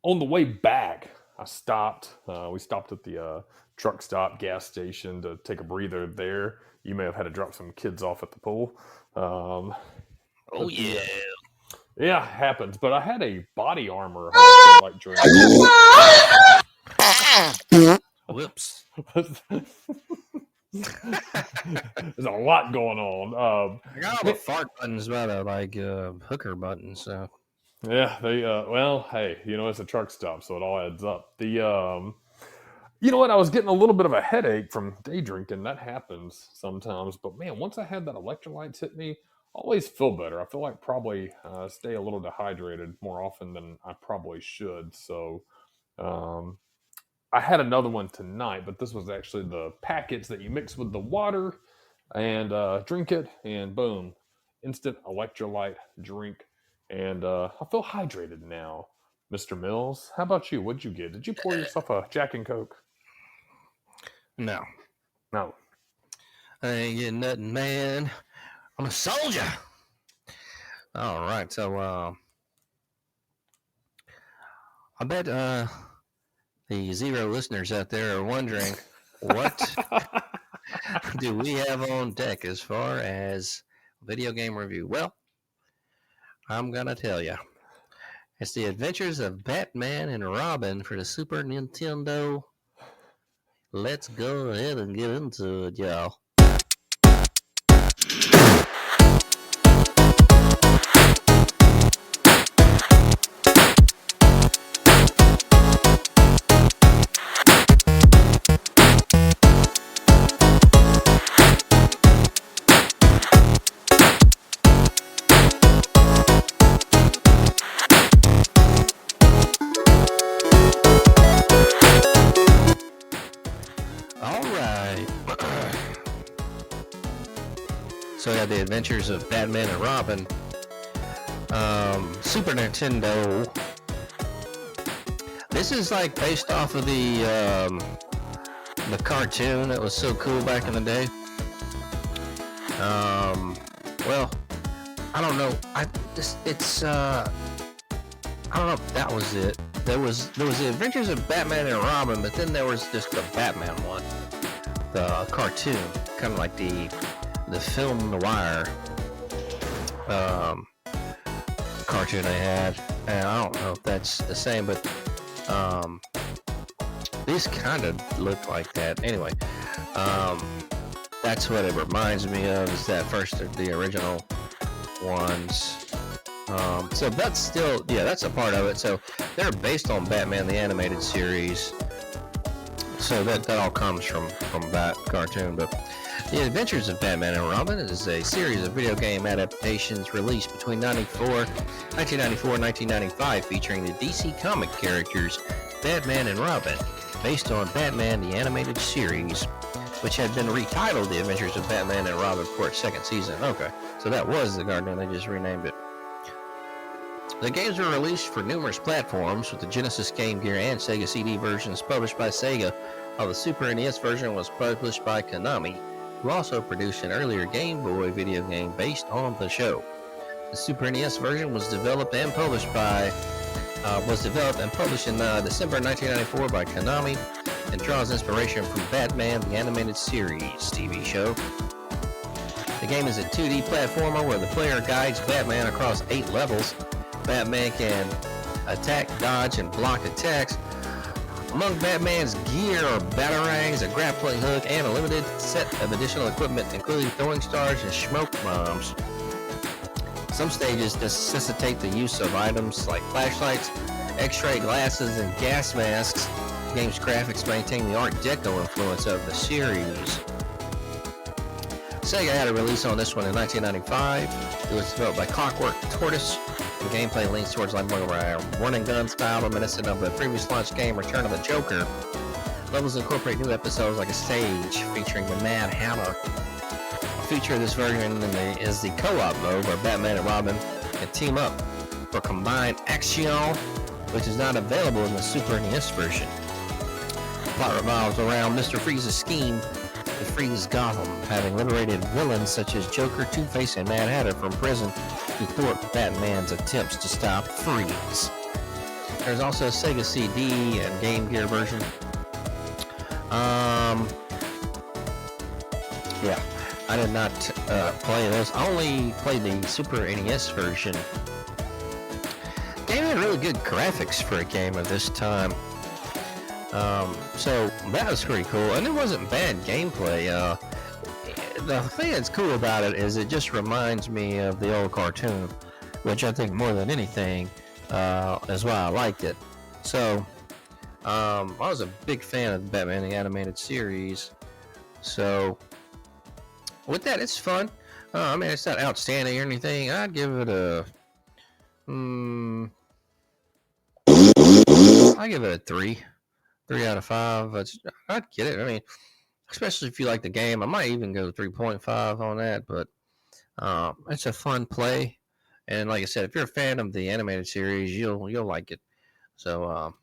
the way back, I stopped. We stopped at the truck stop gas station to take a breather there. You may have had to drop some kids off at the pool. Oh yeah. Yeah, it happens. But I had a body armor electrolyte drink. Whoops. There's a lot going on. I got all the fart buttons by the hooker buttons. So Yeah, they well, hey, it's a truck stop, so it all adds up. You know what? I was getting a little bit of a headache from day drinking. That happens sometimes, but man, once I had that electrolytes hit me, I always feel better. I feel like probably stay a little dehydrated more often than I probably should. So I had another one tonight, but this was actually the packets that you mix with the water and drink it, and boom, instant electrolyte drink. And I feel hydrated now, Mr. Mills. How about you? What'd you get? Did you pour yourself a Jack and Coke? no, No. I ain't getting nothing, man. I'm a soldier. All right, so I bet the 0 listeners out there are wondering what do we have on deck as far as video game review. Well, I'm gonna tell you, it's the Adventures of Batman and Robin for the Super Nintendo. Let's go ahead and get into it, y'all. So we have the Adventures of Batman and Robin. Super Nintendo. This is like based off of the cartoon that was so cool back in the day. Well, I don't know. I don't know if that was it. There was the Adventures of Batman and Robin, but then there was just the Batman one, the cartoon, kind of like the film noir cartoon they had, and I don't know if that's the same, but these kind of look like that. Anyway, that's what it reminds me of, is that first of the original ones. So that's still, that's a part of it. So they're based on Batman the Animated Series. So that all comes from that cartoon. But The Adventures of Batman and Robin is a series of video game adaptations released between 1994 and 1995, featuring the DC comic characters Batman and Robin, based on Batman the Animated Series, which had been retitled The Adventures of Batman and Robin for its second season. Okay, so that was the cartoon, they just renamed it. The games were released for numerous platforms, with the Genesis, Game Gear, and Sega CD versions published by Sega, while the Super NES version was published by Konami, who also produced an earlier Game Boy video game based on the show. The Super NES version was developed and published in December 1994 by Konami, and draws inspiration from Batman the Animated Series TV show. The game is a 2D platformer where the player guides Batman across 8 levels. Batman can attack, dodge, and block attacks. Among Batman's gear are batarangs, a grappling hook, and a limited set of additional equipment, including throwing stars and smoke bombs. Some stages necessitate the use of items like flashlights, X-ray glasses, and gas masks. The game's graphics maintain the Art Deco influence of the series. Sega had a release on this one in 1995. It was developed by Clockwork Tortoise. The gameplay leans towards like more of a run-and-gun style, reminiscent of the previous launch game Return of the Joker. Levels incorporate new episodes like a stage featuring the Mad Hatter. A feature of this version is the co-op mode, where Batman and Robin can team up for combined action, which is not available in the Super NES version. The plot revolves around Mr. Freeze's scheme to freeze Gotham, having liberated villains such as Joker, Two-Face, and Mad Hatter from prison to thwart Batman's attempts to stop Freeze. There's also a Sega CD and Game Gear version. I did not play those. I only played the Super NES version. The game had really good graphics for a game of this time. So that was pretty cool, and it wasn't bad gameplay. The thing that's cool about it is it just reminds me of the old cartoon, which I think more than anything is why I liked it. So I was a big fan of the Batman the Animated Series. So with that, it's fun. I mean, it's not outstanding or anything. I'd give it a I give it a 3 out of 5. I'd get it. I mean, especially if you like the game, I might even go 3.5 on that. But it's a fun play, and like I said, if you're a fan of the animated series, you'll like it. So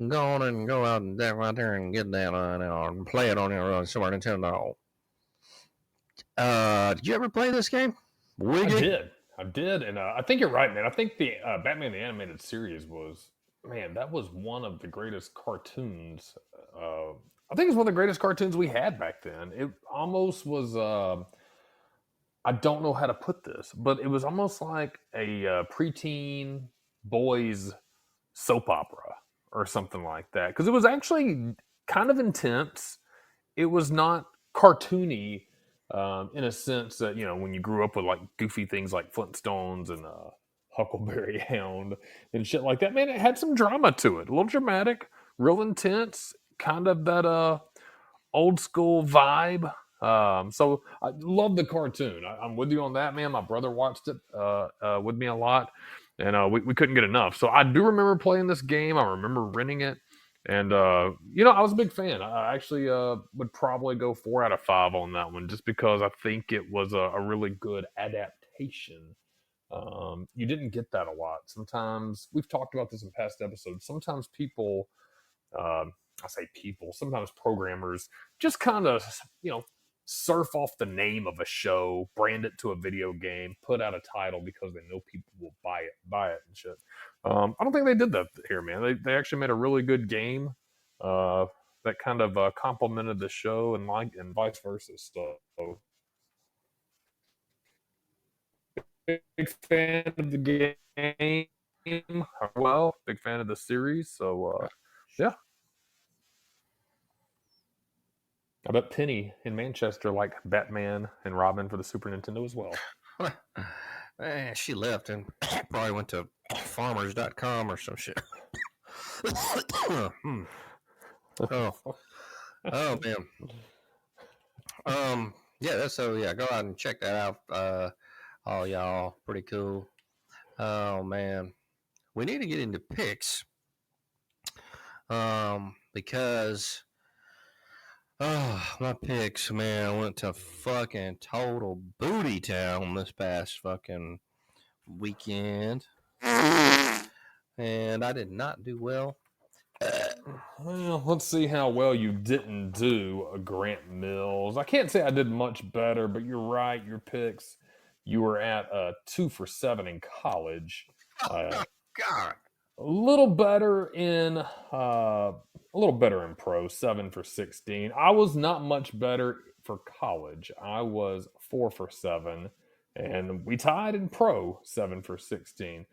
go on and go out and right there and get that and play it on your Super Nintendo. Did you ever play this game? I did, and I think you're right, man. I think the Batman the Animated Series was, man, that was one of the greatest cartoons. I think it's one of the greatest cartoons we had back then. It almost was. I don't know how to put this, but it was almost like a preteen boys soap opera or something like that, because it was actually kind of intense. It was not cartoony in a sense that, when you grew up with like goofy things like Flintstones and Huckleberry Hound and shit like that, man, it had some drama to it. A little dramatic, real intense, kind of that old school vibe. So I love the cartoon. I'm with you on that, man. My brother watched it with me a lot, and we couldn't get enough. So I do remember playing this game. I remember renting it. And, I was a big fan. I actually would probably go 4 out of 5 on that one, just because I think it was a really good adaptation. You didn't get that a lot. Sometimes, we've talked about this in past episodes, sometimes people, sometimes programmers just kind of, surf off the name of a show, brand it to a video game, put out a title because they know people will buy it and shit. I don't think they did that here, man. They actually made a really good game that kind of complemented the show and vice versa stuff. So, big fan of the game. Well, big fan of the series. So yeah. I bet Penny in Manchester liked Batman and Robin for the Super Nintendo as well. She left and probably went to farmers.com or some shit. Oh man. Go out and check that out. All y'all, pretty cool. Oh man, we need to get into picks. Because my picks, man, I went to fucking total booty town this past fucking weekend, and I did not do well. Well, let's see how well you didn't do, Grant Mills. I can't say I did much better, but you're right. Your picks, you were at 2 for 7 in college. God. A little better in pro, 7 for 16. I was not much better for college. I was 4 for 7, and we tied in pro, 7 for 16.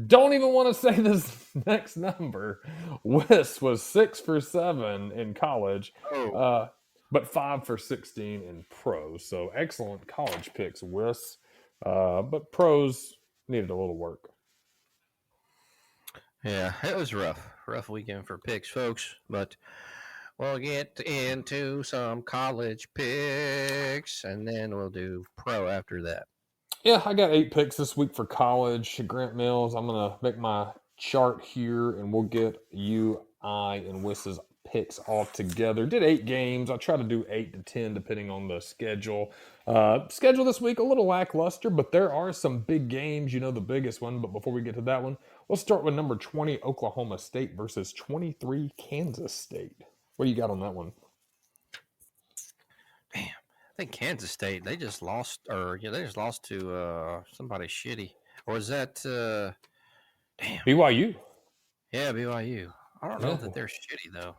Don't even want to say this next number. Whis was 6 for 7 in college, but 5 for 16 in pro. So excellent college picks, Whis. But pros needed a little work. Yeah, it was rough weekend for picks, folks. But we'll get into some college picks, and then we'll do pro after that. Yeah, I got 8 picks this week for college. Grant Mills, I'm going to make my chart here, and we'll get I, and Wiss's picks all together. Did 8 games. I try to do 8 to 10, depending on the schedule. Schedule this week, a little lackluster, but there are some big games. The biggest one. But before we get to that one, we'll start with number 20, Oklahoma State versus 23, Kansas State. What do you got on that one? Damn. I think Kansas State, they just lost to somebody shitty. Or is that damn BYU? Yeah, BYU. I don't know that they're shitty though.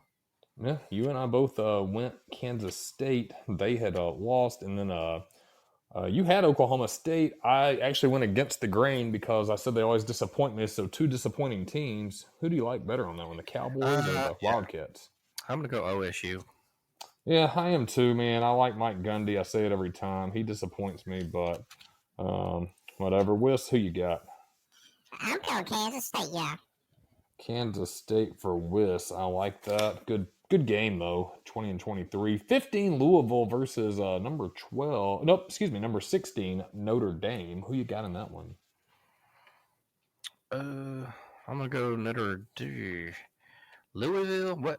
Yeah, you and I both went Kansas State. They had lost, and then you had Oklahoma State. I actually went against the grain because I said they always disappoint me. So 2 disappointing teams. Who do you like better on that one, the Cowboys or the Wildcats? I'm gonna go OSU. Yeah, I am too, man. I like Mike Gundy. I say it every time. He disappoints me, but whatever. Whis, who you got? I'm going Kansas State, yeah. Kansas State for Whis. I like that. Good game though. 20 and 23. 15 Louisville versus number 12. Nope, excuse me, number 16 Notre Dame. Who you got in that one? I'm gonna go Notre Dame. Louisville.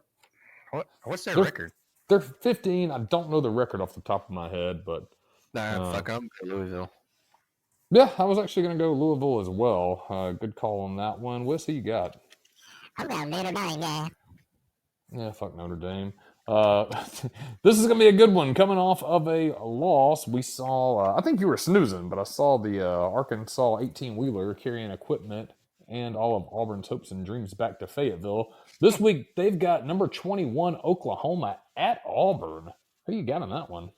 What's their record? They're 15. I don't know the record off the top of my head, but Fuck, I'm going Louisville. yeah, I was actually going to go Louisville as well. Good call on that one. Whis, who you got? I'm going Notre Dame, yeah. Yeah, fuck Notre Dame. This is going to be a good one. Coming off of a loss, we saw, I think you were snoozing, but I saw the Arkansas 18-wheeler carrying equipment and all of Auburn's hopes and dreams back to Fayetteville. This week, they've got number 21 Oklahoma at Auburn. Who you got on that one?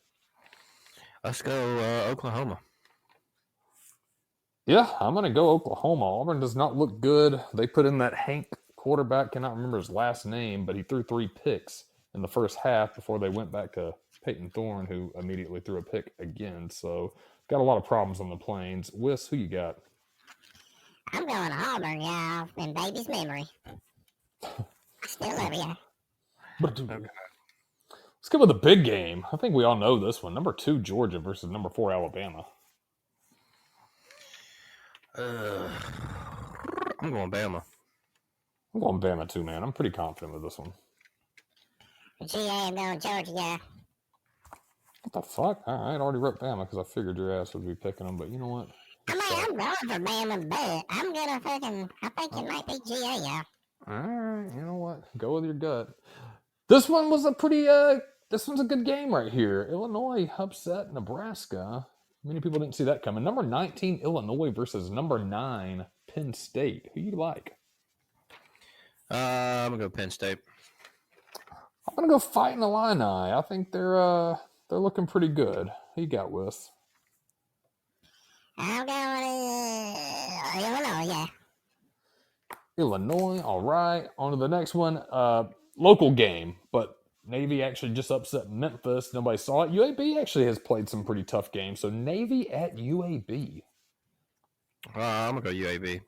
Let's go Oklahoma. Yeah, I'm going to go Oklahoma. Auburn does not look good. They put in that Hank quarterback, cannot remember his last name, but he threw 3 picks in the first half before they went back to Peyton Thorne, who immediately threw a pick again. So got a lot of problems on the Plains. Whis, who you got? I'm going Auburn, yeah, in baby's memory. I still love you. Okay. Let's go with the big game. I think we all know this one. Number 2, Georgia versus number 4, Alabama. I'm going Bama. I'm going Bama too, man. I'm pretty confident with this one. GA, I'm going Georgia, yeah. What the fuck? All right, I already wrote Bama because I figured your ass would be picking them, but you know what? I mean, I'm going for Bama, but I'm going to I think it might be GA, yeah. All right, you know what? Go with your gut. This one was this one's a good game right here. Illinois upset Nebraska. Many people didn't see that coming. Number 19, Illinois versus number 9, Penn State. Who you like? I'm gonna go Penn State. I'm gonna go Fighting Illini. I think they're looking pretty good. Who you got, Whis? I'm going Illinois, yeah. Illinois, all right. On to the next one. Local game, but Navy actually just upset Memphis. Nobody saw it. UAB actually has played some pretty tough games. So Navy at UAB. I'm going to go UAB.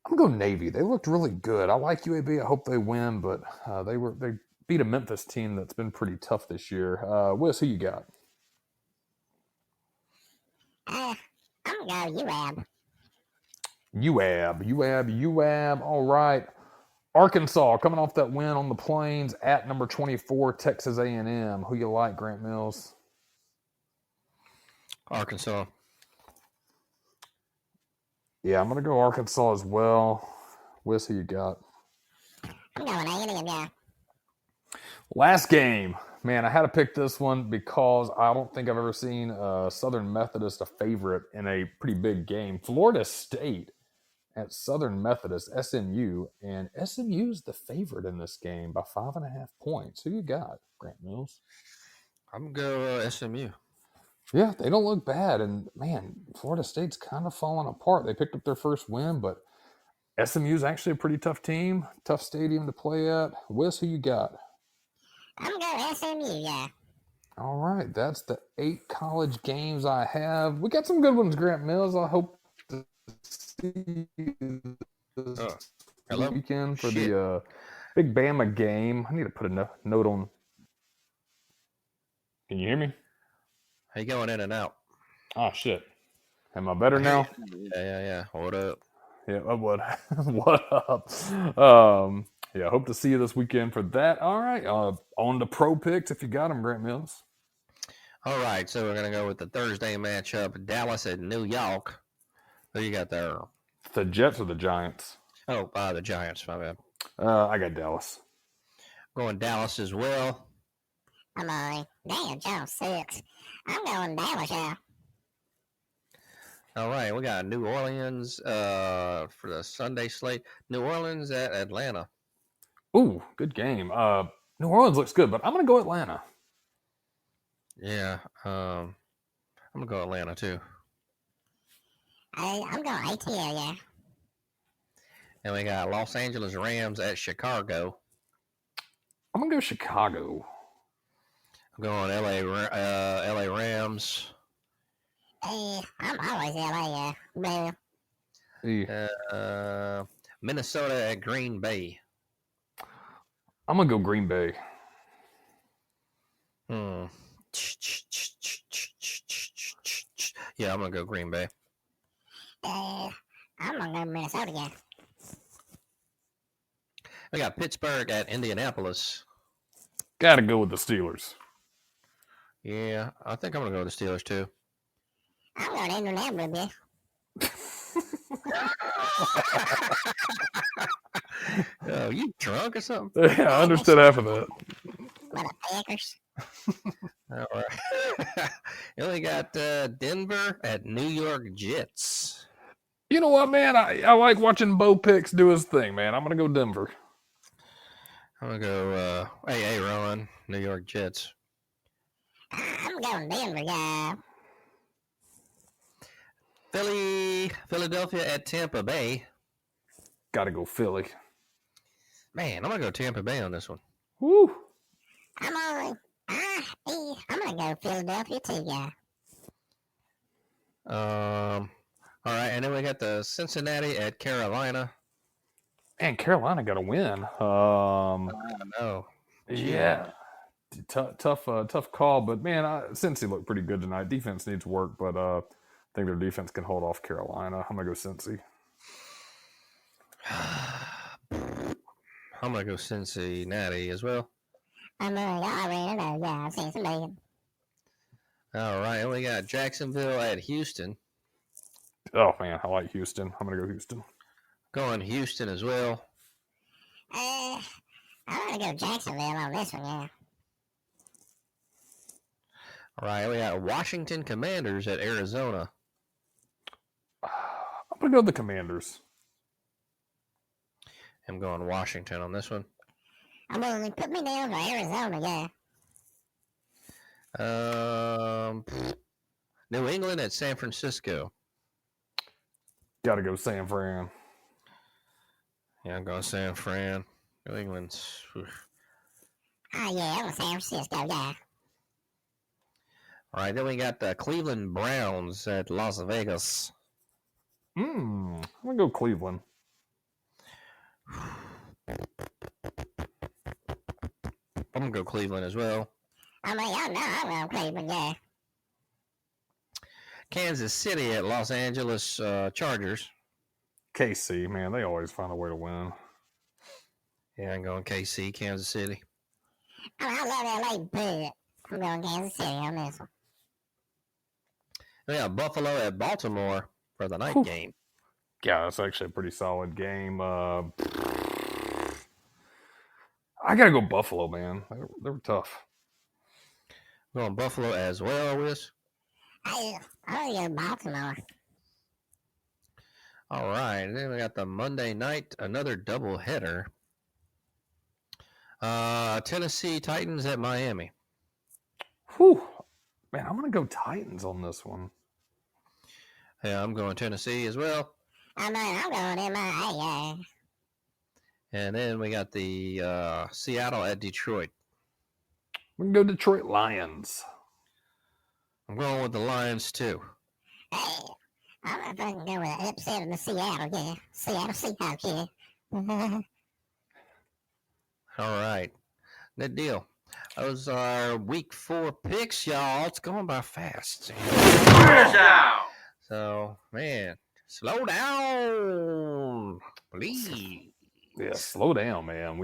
I'm going to go Navy. They looked really good. I like UAB. I hope they win, but they beat a Memphis team that's been pretty tough this year. Whis, who you got? I'm going to go UAB. All right. Arkansas coming off that win on the Plains at number 24, Texas A&M. Who you like, Grant Mills? Arkansas. Yeah, I'm going to go Arkansas as well. Whis, who you got? I'm going A&M, yeah. Last game. Man, I had to pick this one because I don't think I've ever seen Southern Methodist a favorite in a pretty big game. Florida State at Southern Methodist, SMU, and SMU is the favorite in this game by 5.5 points. Who you got, Grant Mills? I'm going to go SMU. Yeah, they don't look bad, and man, Florida State's kind of falling apart. They picked up their first win, but SMU's actually a pretty tough team, tough stadium to play at. Whis, who you got? I'm going SMU, yeah. All right, that's the 8 college games I have. We got some good ones, Grant Mills. I hope to see you this weekend for the big Bama game. I need to put a note on. Can you hear me? How you going in and out? Oh, shit. Am I better now? Yeah. What up? Yeah, what up? Yeah, hope to see you this weekend for that. All right, on the pro picks if you got them, Grant Mills. All right, so we're going to go with the Thursday matchup, Dallas at New York. Who you got there? The Jets or the Giants? Oh, the Giants, my bad. I got Dallas. Going Dallas as well. I'm on. Damn, Joe, 6. I'm going Dallas, yeah. All right, we got New Orleans for the Sunday slate. New Orleans at Atlanta. Ooh, good game. New Orleans looks good, but I'm going to go Atlanta. Yeah, I'm going to go Atlanta too. I'm going ATL, yeah. And we got Los Angeles Rams at Chicago. I'm going to go Chicago. I'm going LA Rams. I'm always LA, blue. Minnesota at Green Bay. I'm going to go Green Bay. Yeah, I'm going to go Green Bay. I'm gonna go Minnesota again. We got Pittsburgh at Indianapolis. Got to go with the Steelers. Yeah, I think I'm going to go with the Steelers too. I'm going to Indianapolis, Oh, you drunk or something? Yeah, I understood half of that. What the Packers? All right. And we got Denver at New York Jets. You know what, man? I like watching Bo Picks do his thing, man. I'm going to go Denver. I'm going to go Ron, New York Jets. I'm going Denver, yeah. Philadelphia at Tampa Bay. Got to go Philly. Man, I'm going to go Tampa Bay on this one. Woo. I'm gonna go Philadelphia too, yeah. All right, and then we got the Cincinnati at Carolina. Man, Carolina got to win. I know. Yeah. Tough call, but man, Cincy looked pretty good tonight. Defense needs work, but I think their defense can hold off Carolina. I'm going to go Cincy. I'm going to go Cincinnati as well. I already know, yeah, I've seen some million. All right, and we got Jacksonville at Houston. Oh, man, I like Houston. I'm going to go Houston. Going Houston as well. I'm gonna go Jacksonville on this one, yeah. All right, we got Washington Commanders at Arizona. I'm going to go with the Commanders. I'm going Washington on this one. I'm gonna put me down for Arizona, yeah. New England at San Francisco. Got to go San Fran. Yeah, I'm going San Fran. New England's. Oh, yeah, I'm going San Francisco, yeah. All right, then we got the Cleveland Browns at Las Vegas. I'm going to go Cleveland. I'm going to go Cleveland as well. I mean, y'all know I'm going Cleveland, yeah. Kansas City at Los Angeles Chargers. KC, man, they always find a way to win. Yeah, I'm going KC, Kansas City. I love LA, but I'm going Kansas City on this one. We got Buffalo at Baltimore for the night game. Yeah, that's actually a pretty solid game. I got to go Buffalo, man. They were tough. I'm going Buffalo as well, Whis. I'm going to go Baltimore. All right, and then we got the Monday night, another doubleheader. Tennessee Titans at Miami. Whew. Man, I'm going to go Titans on this one. Yeah, I'm going Tennessee as well. I'm going MIA, yeah. And then we got the Seattle at Detroit. We can go Detroit Lions. I'm going with the Lions too. Hey, I'm going to go with an upset in the Seattle, yeah. Seattle Seahawks, yeah. All right. Good deal. Those are week 4 picks, y'all. It's going by fast. So, man, slow down, please. Yeah, slow down, man.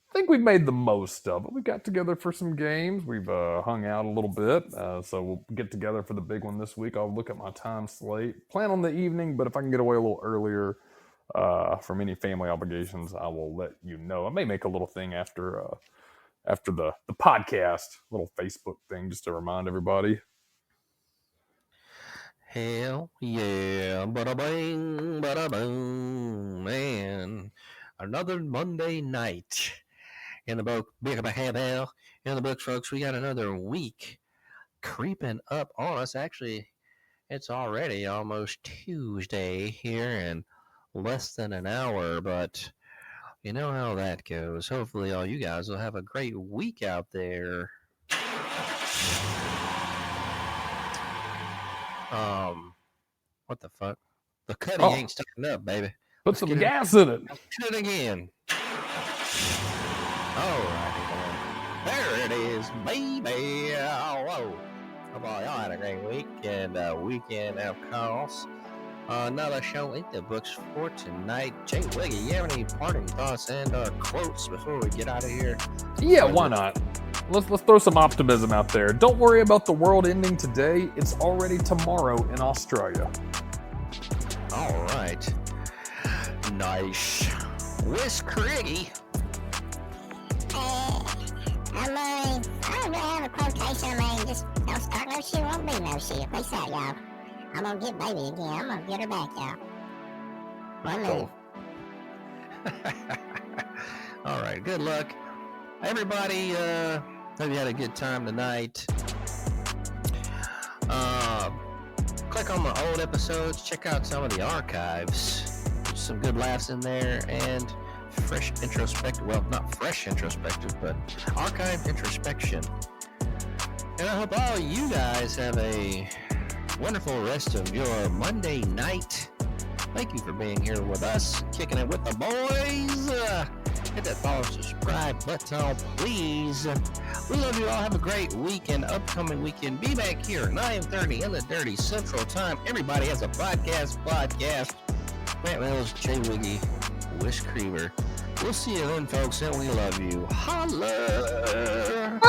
I think we've made the most of it. We got together for some games. We've hung out a little bit. So we'll get together for the big one this week. I'll look at my time slate. Plan on the evening, but if I can get away a little earlier from any family obligations, I will let you know. I may make a little thing after the podcast, little Facebook thing, just to remind everybody. Hell yeah, bada bing, bada boom, man. Another Monday night in the book, in the books, folks. We got another week creeping up on us. Actually, it's already almost Tuesday here in less than an hour, but You know how that goes. Hopefully, all you guys will have a great week out there. What the fuck? The cutty Oh. ain't starting up, baby. Put Let's some get it. gas in it. Let's hit it again. Alrighty then. There it is, baby. Whoa. Hope all y'all had a great week and weekend, of course. Another show in the books for tonight. Jay Wiggy, you have any parting thoughts and quotes before we get out of here? Yeah, why not? Let's throw some optimism out there. Don't worry about the world ending today. It's already tomorrow in Australia. All right. Nice. Whis Criggy. I don't really have a quotation. Just don't start no shit, won't be no shit. Peace out, y'all. I'm gonna get baby again. I'm gonna get her back, y'all. One move. All right. Good luck, everybody. Hope you had a good time tonight. Click on the old episodes. Check out some of the archives. There's some good laughs in there and fresh introspective. Well, not fresh introspective, but archive introspection. And I hope all you guys have a wonderful rest of your Monday night. Thank you for being here with us, kicking it with the boys. Hit that follow, subscribe button, please. We love you all. Have a great weekend, upcoming weekend. Be back here at 9:30 in the Dirty Central Time. Everybody has a podcast. Matt Mills, Jay Wiggy, Whis Creamer. We'll see you then, folks, and we love you. Holla!